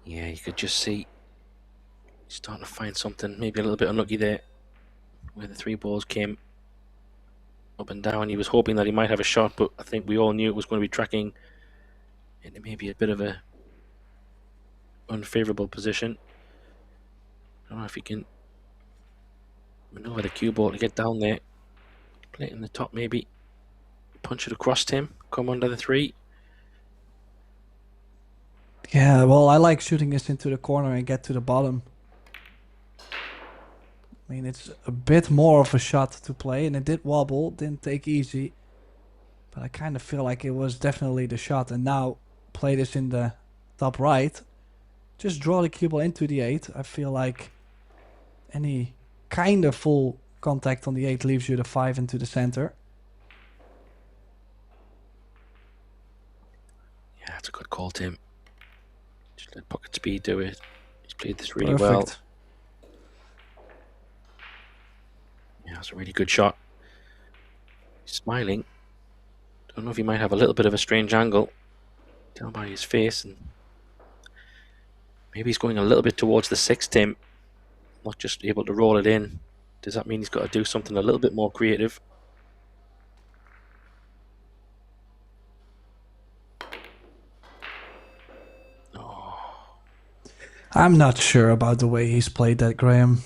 Yeah, you could just see he's starting to find something. Maybe a little bit unlucky there, where the 3 balls came up and down. He was hoping that he might have a shot, but I think we all knew it was going to be tracking into maybe a bit of a unfavorable position. I don't know if he can maneuver the cue ball to get down there. Play it in the top, maybe. Punch it across to him. Come under the 3. Yeah, well, I like shooting this into the corner and get to the bottom. I mean, it's a bit more of a shot to play, and it did wobble, didn't take easy. But I kind of feel like it was definitely the shot. And now, play this in the top right. Just draw the cue ball into the 8. I feel like any kind of full contact on the 8 leaves you the 5 into the center. Yeah, that's a good call, Tim. Just let pocket speed do it. He's played this really Perfect. well. Yeah, it's a really good shot. He's smiling. Don't know if he might have a little bit of a strange angle. Tell by his face, and maybe he's going a little bit towards the 6, Tim. Not just able to roll it in. Does that mean he's got to do something a little bit more creative? I'm not sure about the way he's played that, Graham.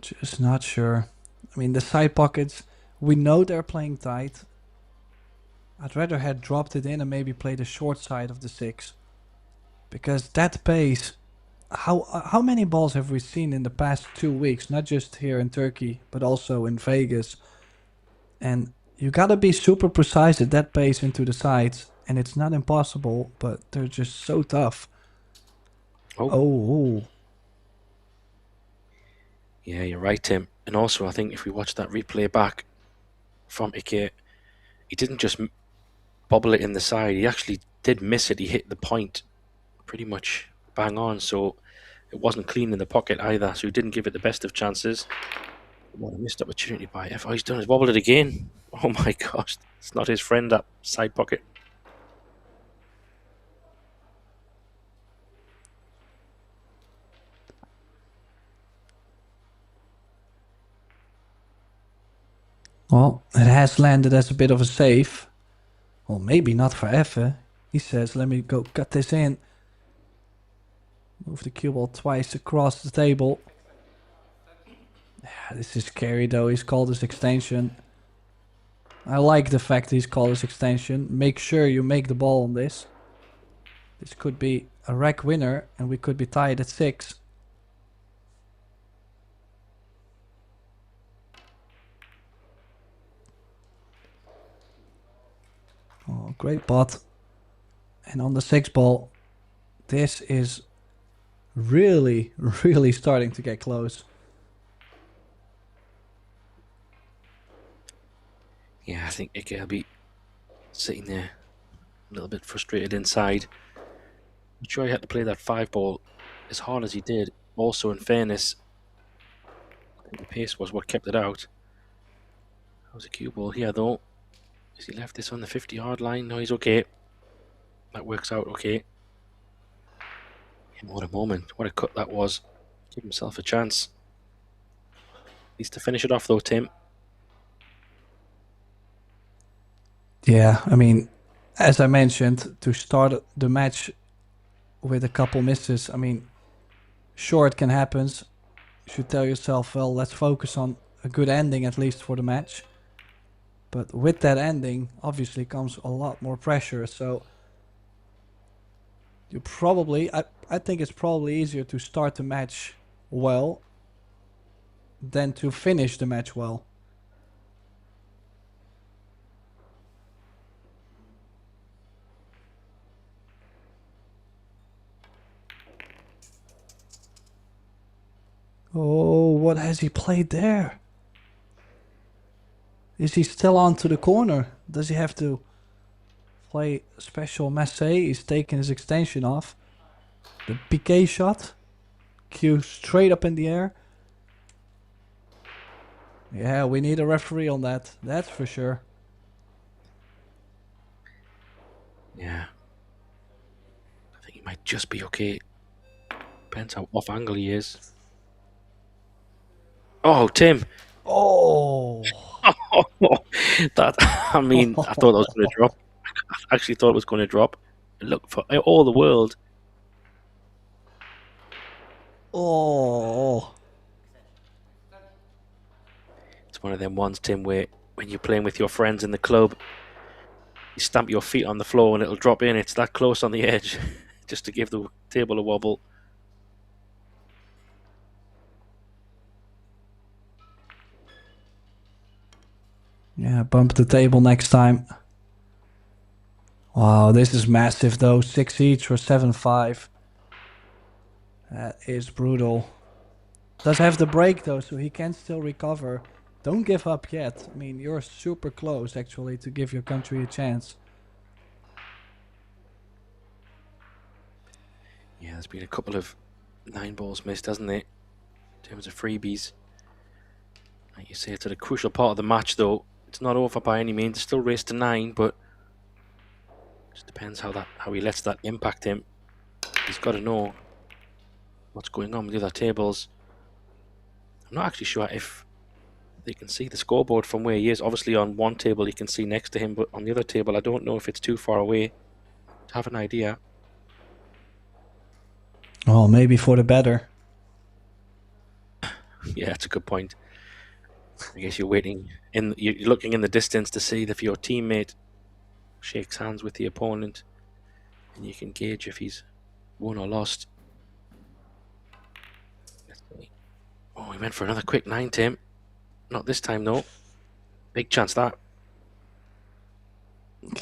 Just not sure. I mean, the side pockets, we know they're playing tight. I'd rather have dropped it in and maybe played the short side of the 6. Because that pace, how many balls have we seen in the past 2 weeks? Not just here in Turkey, but also in Vegas. And you gotta be super precise at that pace into the sides. And it's not impossible, but they're just so tough. Oh. Yeah, you're right, Tim. And also, I think if we watch that replay back from Ike, he didn't just bobble it in the side. He actually did miss it. He hit the point pretty much bang on, so it wasn't clean in the pocket either. So he didn't give it the best of chances. What a missed opportunity by F. Oh, he's done his wobble it again. Oh my gosh, it's not his friend, that side pocket. Well, it has landed as a bit of a save. Well, maybe not for Effe. He says, let me go cut this in. Move the cue ball twice across the table. Yeah, this is scary though. He's called his extension. I like the fact he's called his extension. Make sure you make the ball on this. This could be a rack winner and we could be tied at 6. Oh, great pot. And on the 6 ball, this is really starting to get close. Yeah, I think Ike will be sitting there a little bit frustrated inside. I'm sure he had to play that 5 ball as hard as he did. Also, in fairness, I think the pace was what kept it out. That was a cue ball here, though. Has he left this on the 50-yard line? No, he's okay. That works out okay. And what a moment. What a cut that was. Give himself a chance. Needs to finish it off, though, Tim. Yeah, I mean, as I mentioned, to start the match with a couple misses, I mean, Sure, it can happen. You should tell yourself, well, let's focus on a good ending at least for the match. But with that ending, obviously comes a lot more pressure. So you probably, I think it's probably easier to start the match well than to finish the match well. Oh, what has he played there? Is he still onto the corner? Does he have to play special masse? He's taking his extension off. The piqué shot. Cue straight up in the air. Yeah, we need a referee on that. That's for sure. Yeah. I think he might just be okay. Depends how off angle he is. Oh, Tim. Oh. That, I mean, I thought I was going to drop. I actually thought it was going to drop. Look, for all the world. Oh. It's one of them ones, Tim, where when you're playing with your friends in the club, you stamp your feet on the floor and it'll drop in. It's that close on the edge just to give the table a wobble. Yeah, bump the table next time. Wow, this is massive though. 6 each for 7-5. That is brutal. Does have the break though, so he can still recover. Don't give up yet. I mean, you're super close actually to give your country a chance. Yeah, there's been a couple of 9 balls missed, hasn't it? In terms of freebies. Like you say, it's a crucial part of the match though. It's not over by any means. It's still race to 9, but it just depends how he lets that impact him. He's got to know what's going on with the other tables. I'm not actually sure if they can see the scoreboard from where he is. Obviously on one table you can see next to him, but on the other table I don't know if it's too far away to have an idea. Oh, maybe for the better. Yeah, that's a good point. I guess you're waiting, you're looking in the distance to see if your teammate shakes hands with the opponent, and you can gauge if he's won or lost. Oh, he went for another quick 9, Tim. Not this time, though. Big chance that.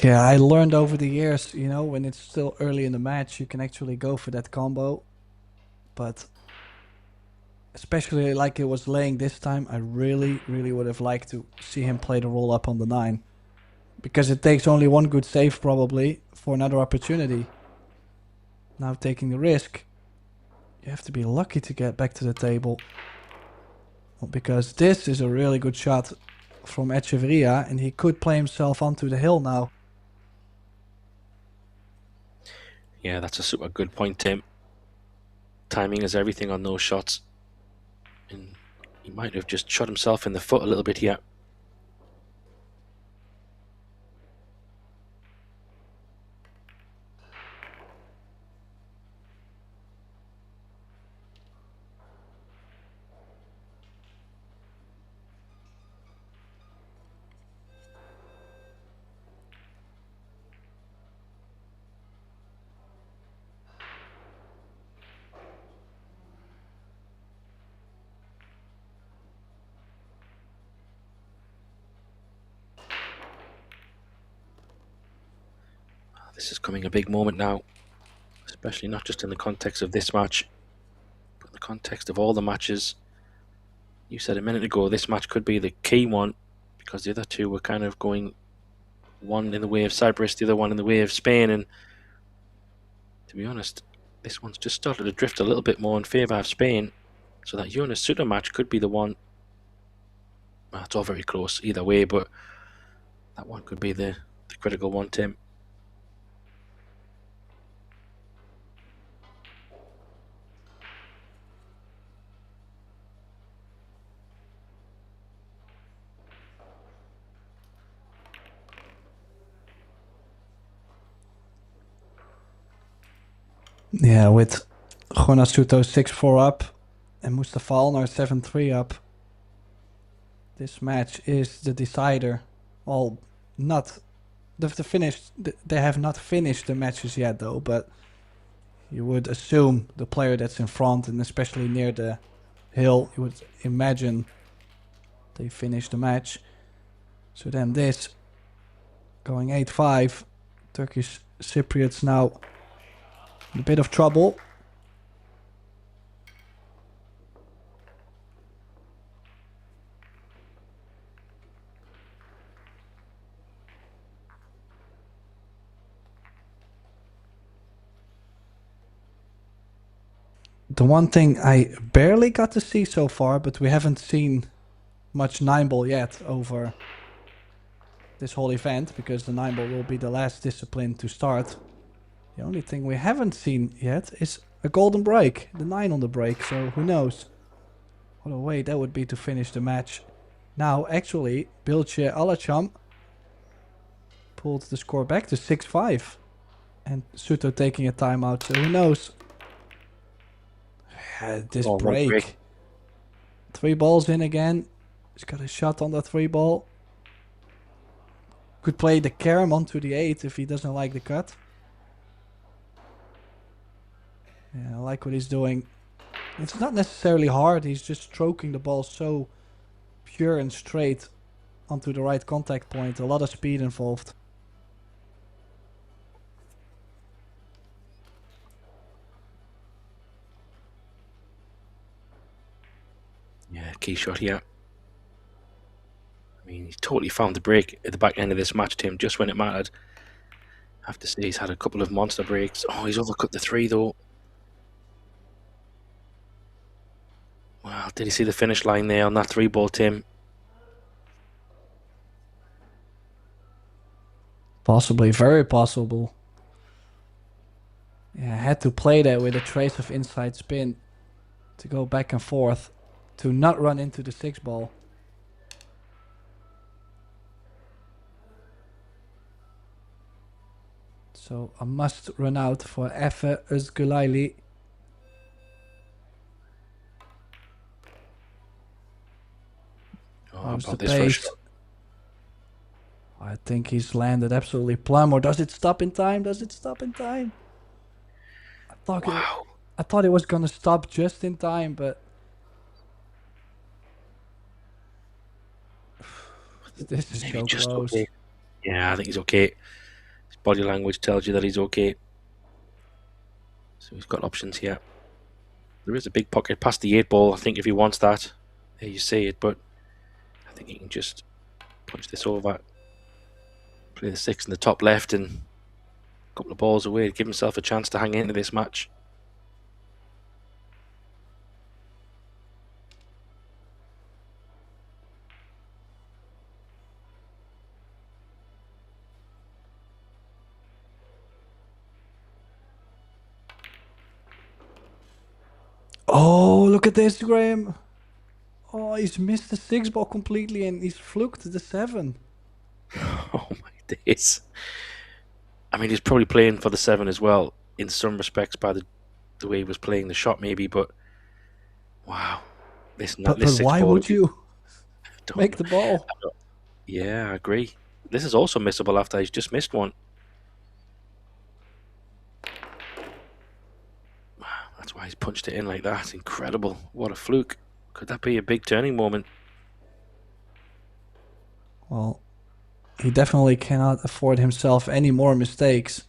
Yeah, I learned over the years, you know, when it's still early in the match, you can actually go for that combo. But especially like it was laying this time, I really, really would have liked to see him play the roll up on the 9. Because it takes only one good save probably for another opportunity. Now taking the risk, you have to be lucky to get back to the table. Because this is a really good shot from Echeverria and he could play himself onto the hill now. Yeah, that's a super good point, Tim. Timing is everything on those shots. And he might have just shot himself in the foot a little bit here. This is coming a big moment now, especially not just in the context of this match, but in the context of all the matches. You said a minute ago this match could be the key one because the other two were kind of going, one in the way of Cyprus, the other one in the way of Spain, and to be honest, this one's just started to drift a little bit more in favour of Spain, so that Jonas Suter match could be the one. Well, it's all very close either way, but that one could be the critical one, Tim. Yeah, with Gonasuto 6-4 up and Mustafa Alnar 7-3 up. This match is the decider. Well, not the finished. They have not finished the matches yet, though. But you would assume the player that's in front, and especially near the hill, you would imagine they finish the match. So then this going 8-5. Turkish Cypriots now in a bit of trouble. The one thing I barely got to see so far, but we haven't seen much 9-ball yet over this whole event, because the 9-ball will be the last discipline to start. The only thing we haven't seen yet is a golden break, the 9 on the break, so who knows what a way that would be to finish the match. Now, actually, Bilge Alacham pulled the score back to 6-5, and Suto taking a timeout, so who knows. This break. 3 balls in again. He's got a shot on the 3 ball. Could play the carom onto the 8 if he doesn't like the cut. Yeah, I like what he's doing. It's not necessarily hard. He's just stroking the ball so pure and straight onto the right contact point. A lot of speed involved. Yeah, key shot here. I mean, he's totally found the break at the back end of this match, Tim, just when it mattered. I have to say, he's had a couple of monster breaks. Oh, he's overcut the 3, though. Well, did he see the finish line there on that 3 ball, Tim? Possibly, very possible. Yeah, I had to play that with a trace of inside spin to go back and forth to not run into the 6 ball. So a must run out for Efe Özgülayli. Oh, How's the about this first pace? I think he's landed absolutely plumb. Or does it stop in time? Does it stop in time? I thought it was gonna stop just in time, but this is so close. Okay. Yeah, I think he's okay. His body language tells you that he's okay. So he's got options here. There is a big pocket past the 8 ball. I think if he wants that, there you see it. But I think he can just punch this over, play the 6 in the top left, and a couple of balls away to give himself a chance to hang into this match. Oh, look at this, Graham. Oh, he's missed the 6 ball completely and he's fluked the 7. Oh my days. I mean, he's probably playing for the 7 as well, in some respects, by the way he was playing the shot, maybe, but wow. But why would you make the ball? Yeah, I agree. This is also missable after he's just missed one. That's why he's punched it in like that. Incredible. What a fluke. Could that be a big turning moment? Well, he definitely cannot afford himself any more mistakes.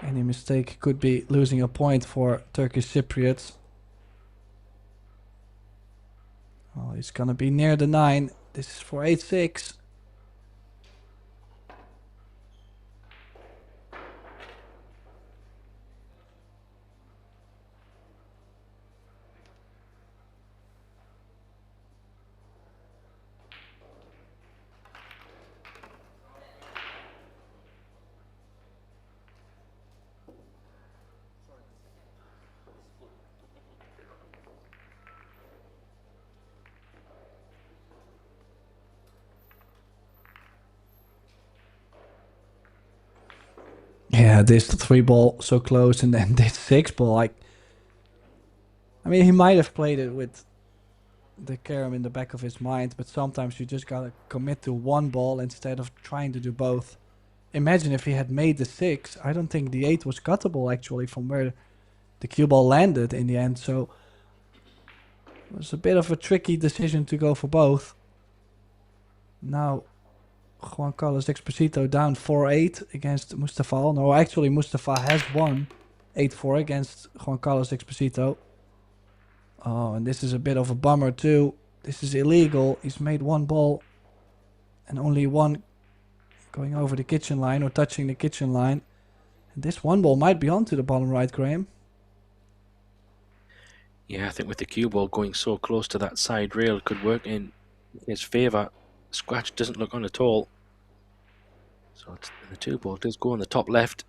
Any mistake could be losing a point for Turkish Cypriots. Oh, he's gonna be near the 9. This is for 8-6. Yeah, this 3-ball so close, and then this 6-ball. I mean, he might have played it with the carom in the back of his mind, but sometimes you just gotta commit to one ball instead of trying to do both. Imagine if he had made the 6. I don't think the 8 was cuttable actually from where the cue ball landed in the end. So it was a bit of a tricky decision to go for both. Now Juan Carlos Exposito down 4-8 against Mustafa. No, actually Mustafa has won 8-4 against Juan Carlos Exposito. Oh, and this is a bit of a bummer too. This is illegal. He's made one ball and only one going over the kitchen line or touching the kitchen line. And this one ball might be onto the bottom right, Graham. Yeah, I think with the cue ball going so close to that side rail, it could work in his favour. Scratch doesn't look on at all. So the 2 ball does go on the top left,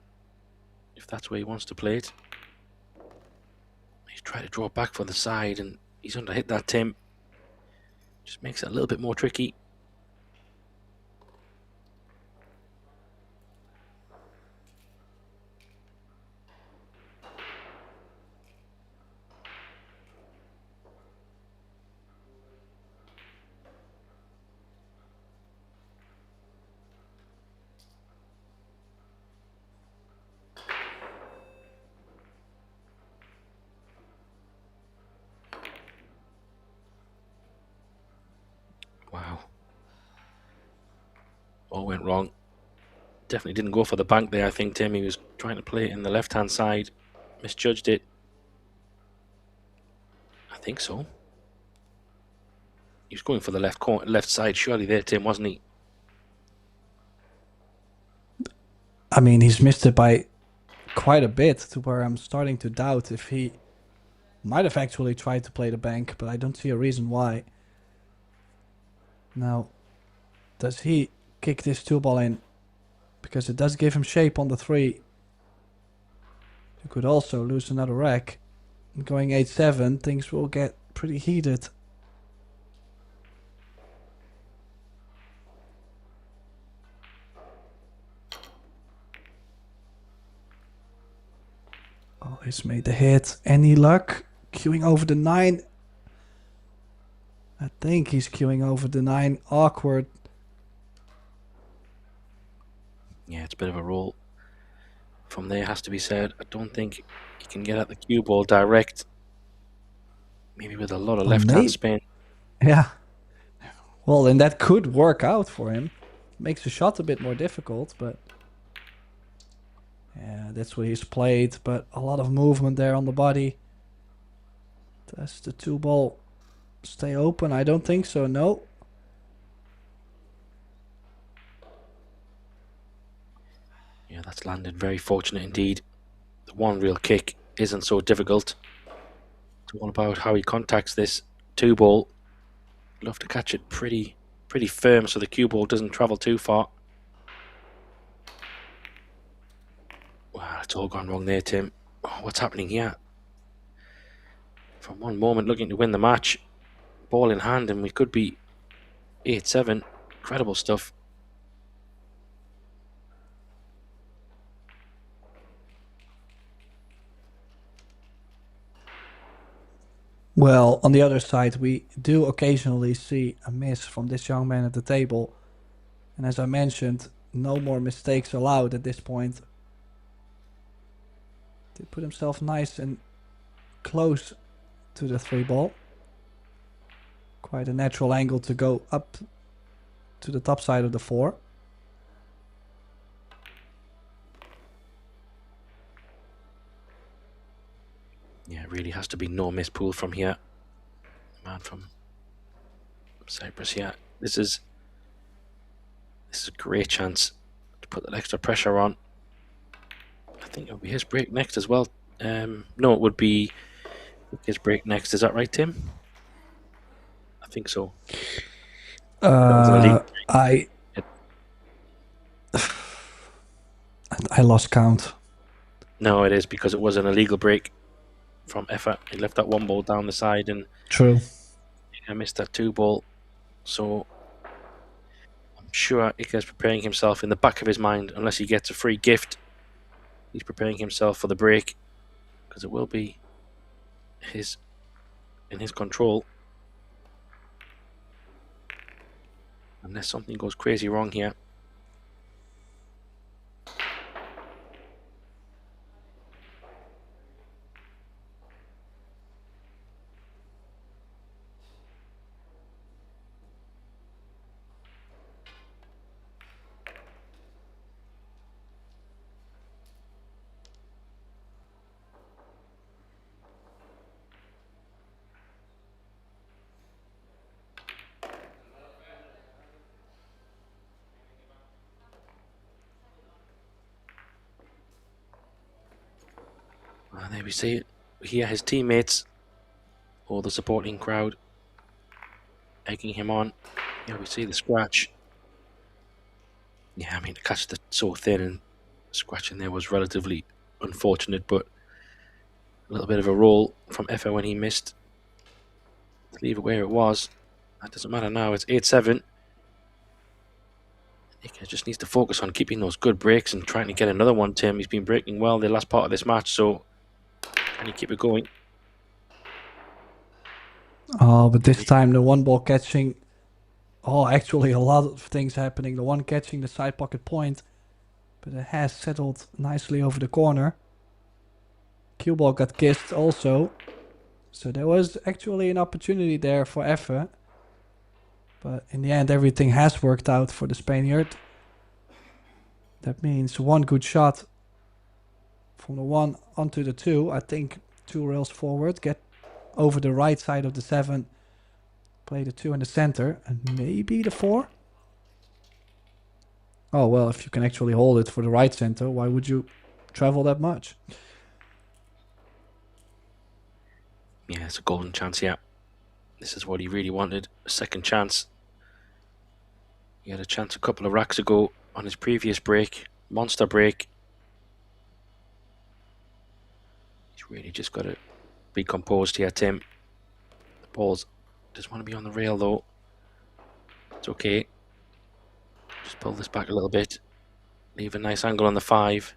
if that's where he wants to play it. He's trying to draw back for the side, and he's underhit that, Tim. Just makes it a little bit more tricky. Wow. All went wrong. Definitely didn't go for the bank there, I think, Tim. He was trying to play it in the left-hand side. Misjudged it. I think so. He was going for the left side surely there, Tim, wasn't he? I mean, he's missed it by quite a bit to where I'm starting to doubt if he might have actually tried to play the bank, but I don't see a reason why. Now, does he kick this 2-ball in? Because it does give him shape on the 3. You could also lose another rack. Going 8-7, things will get pretty heated. Oh, he's made the hit. Any luck? Queuing over the 9. I think he's queuing over the 9. Awkward. Yeah, it's a bit of a roll from there, has to be said. I don't think he can get at the cue ball direct. Maybe with a lot of left-hand spin. Yeah. Well, then that could work out for him. Makes the shot a bit more difficult, but... yeah, that's what he's played, but a lot of movement there on the body. Does the 2-ball stay open? I don't think so, no. Yeah, that's landed very fortunate indeed. The one real kick isn't so difficult. It's all about how he contacts this 2-ball. Love to catch it pretty firm so the cue ball doesn't travel too far. Wow, it's all gone wrong there, Tim. Oh, what's happening here? From one moment looking to win the match, ball in hand, and we could be 8-7. Incredible stuff. Well, on the other side, we do occasionally see a miss from this young man at the table. And as I mentioned, no more mistakes allowed at this point. He put himself nice and close to the 3-ball. Quite a natural angle to go up to the top side of the 4. Yeah, it really has to be no miss pool from here. Man from Cyprus, yeah. This is a great chance to put that extra pressure on. I think it would be his break next as well. No, it would be his break next. Is that right, Tim? I think so. I lost count. No, it is because it was an illegal break from effort. He left that 1-ball down the side, and true. I missed that 2-ball. So I'm sure Ike's preparing himself in the back of his mind, unless he gets a free gift He's preparing himself for the break, because it will be in his control. Unless something goes crazy wrong here. And there we see it. Here his teammates, or the supporting crowd, egging him on. Here we see the scratch. Yeah, I mean, the catch that's so thin and scratching there was relatively unfortunate, but a little bit of a roll from Effa when he missed. To leave it where it was. That doesn't matter now. It's 8-7. Ika just needs to focus on keeping those good breaks and trying to get another one, Tim. He's been breaking well the last part of this match, so can he keep it going? Oh, but this time the one ball catching. Oh, actually a lot of things happening. The one catching the side pocket point, but it has settled nicely over the corner. Cue ball got kissed also. So there was actually an opportunity there for Effe. But in the end, everything has worked out for the Spaniard. That means one good shot from the 1 onto the 2. I think 2 rails forward. Get over the right side of the 7. Play the 2 in the center. And maybe the 4. Oh, well, if you can actually hold it for the right center, why would you travel that much? Yeah, it's a golden chance here. This is what he really wanted. A second chance. He had a chance a couple of racks ago on his previous break. Monster break. He's really just got to be composed here, Tim. The balls just want to be on the rail, though. It's okay. Just pull this back a little bit. Leave a nice angle on the 5.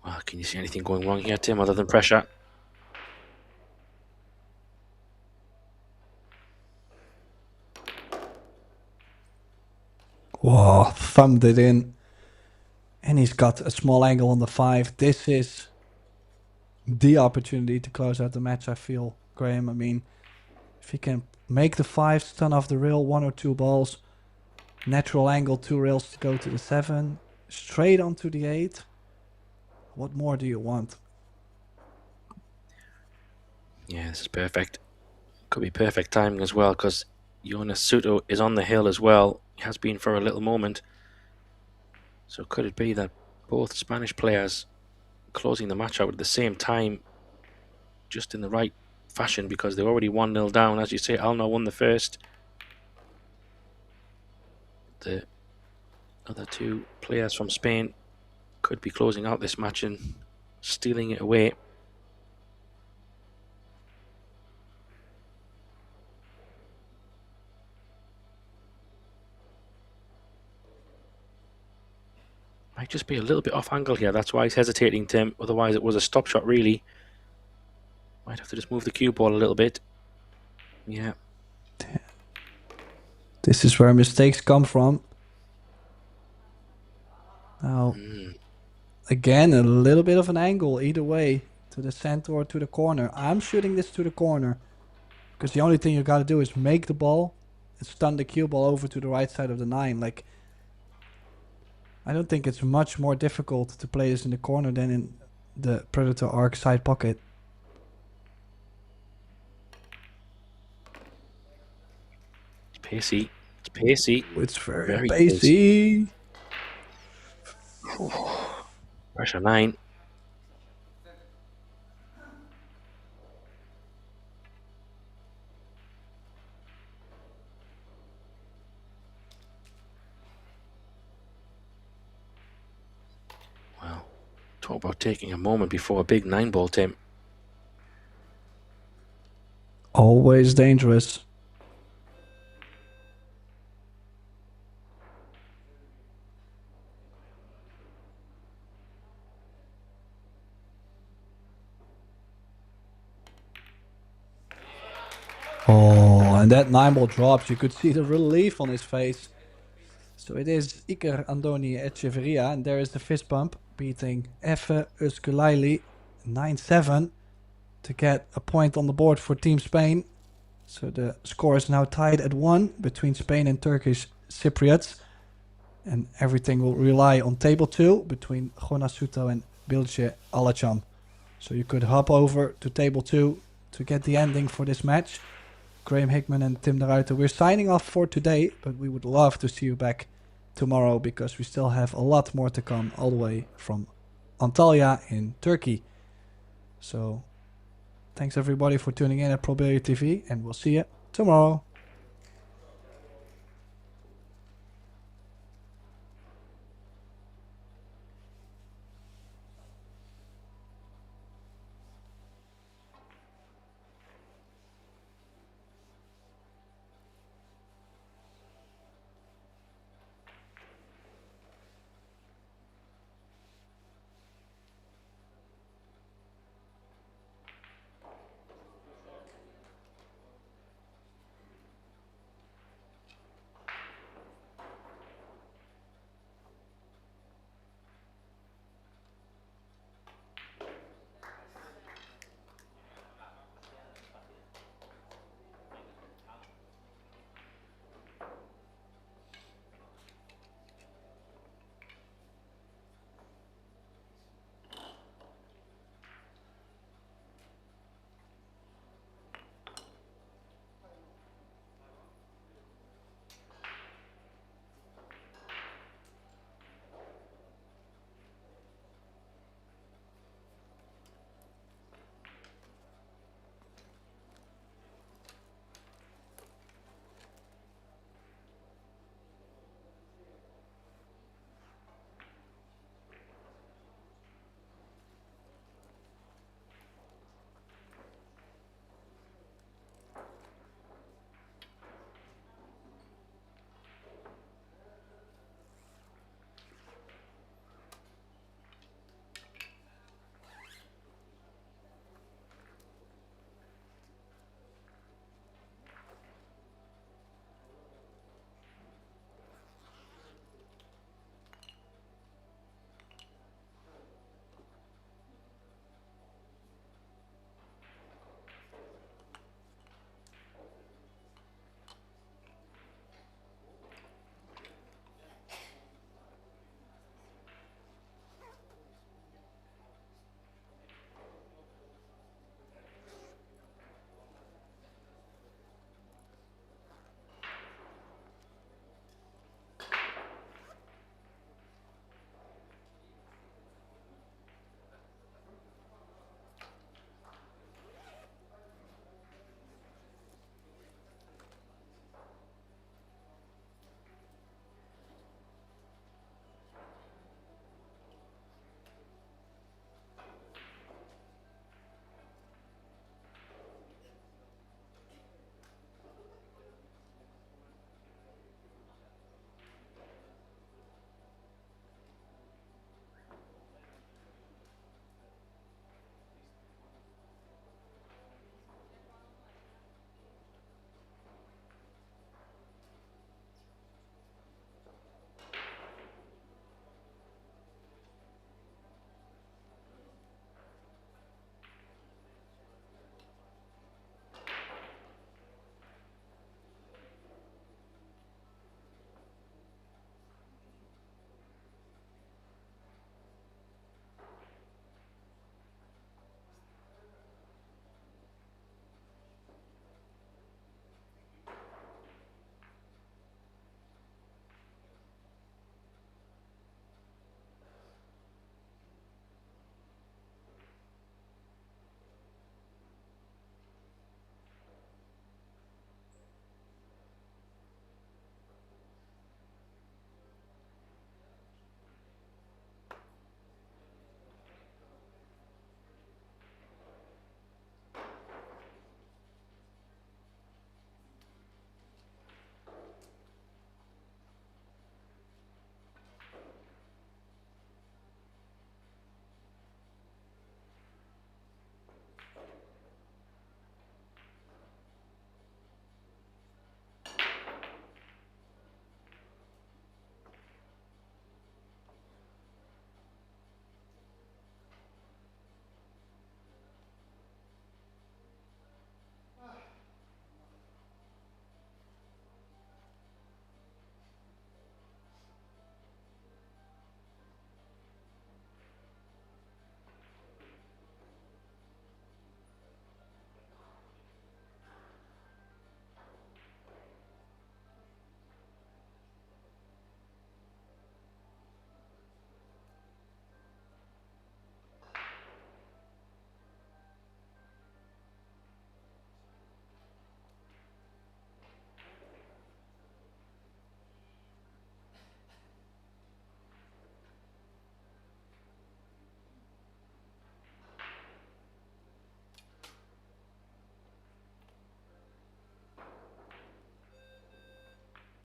Well, can you see anything going wrong here, Tim, other than pressure? Whoa, thumbed it in. And he's got a small angle on the 5. This is the opportunity to close out the match, I feel, Graham. I mean, if he can make the 5, stun off the rail, 1 or 2 balls, natural angle, 2 rails to go to the 7, straight onto the 8. What more do you want? Yeah, this is perfect. Could be perfect timing as well, because Jonas Suto is on the hill as well. He has been for a little moment. So could it be that both Spanish players closing the match out at the same time, just in the right fashion, because they're already 1-0 down? As you say, Alna won the first. The other 2 players from Spain could be closing out this match and stealing it away. Might just be a little bit off angle here. That's why he's hesitating, Tim. Otherwise, it was a stop shot, really. Might have to just move the cue ball a little bit. Yeah. This is where mistakes come from. Now, again, a little bit of an angle either way, to the center or to the corner. I'm shooting this to the corner, because the only thing you got to do is make the ball and stun the cue ball over to the right side of the 9. Like, I don't think it's much more difficult to play this in the corner than in the Predator Arc side pocket. It's pacey. It's pacey. It's very pacey. Pressure 9. Well, talk about taking a moment before a big 9-ball, Tim. Always dangerous. Oh, and that 9-ball drops. You could see the relief on his face. So it is Iker Andoni Echeverria, and there is the fist bump, beating Efe Özgülayli 9-7 to get a point on the board for Team Spain. So the score is now tied at 1 between Spain and Turkish Cypriots. And everything will rely on table 2 between Gonasuto and Bilge Alacham. So you could hop over to table 2 to get the ending for this match. Graham Hickman and Tim de Ruiter, we're signing off for today, but we would love to see you back tomorrow because we still have a lot more to come all the way from Antalya in Turkey. So thanks everybody for tuning in at Pro Billiard TV, and we'll see you tomorrow.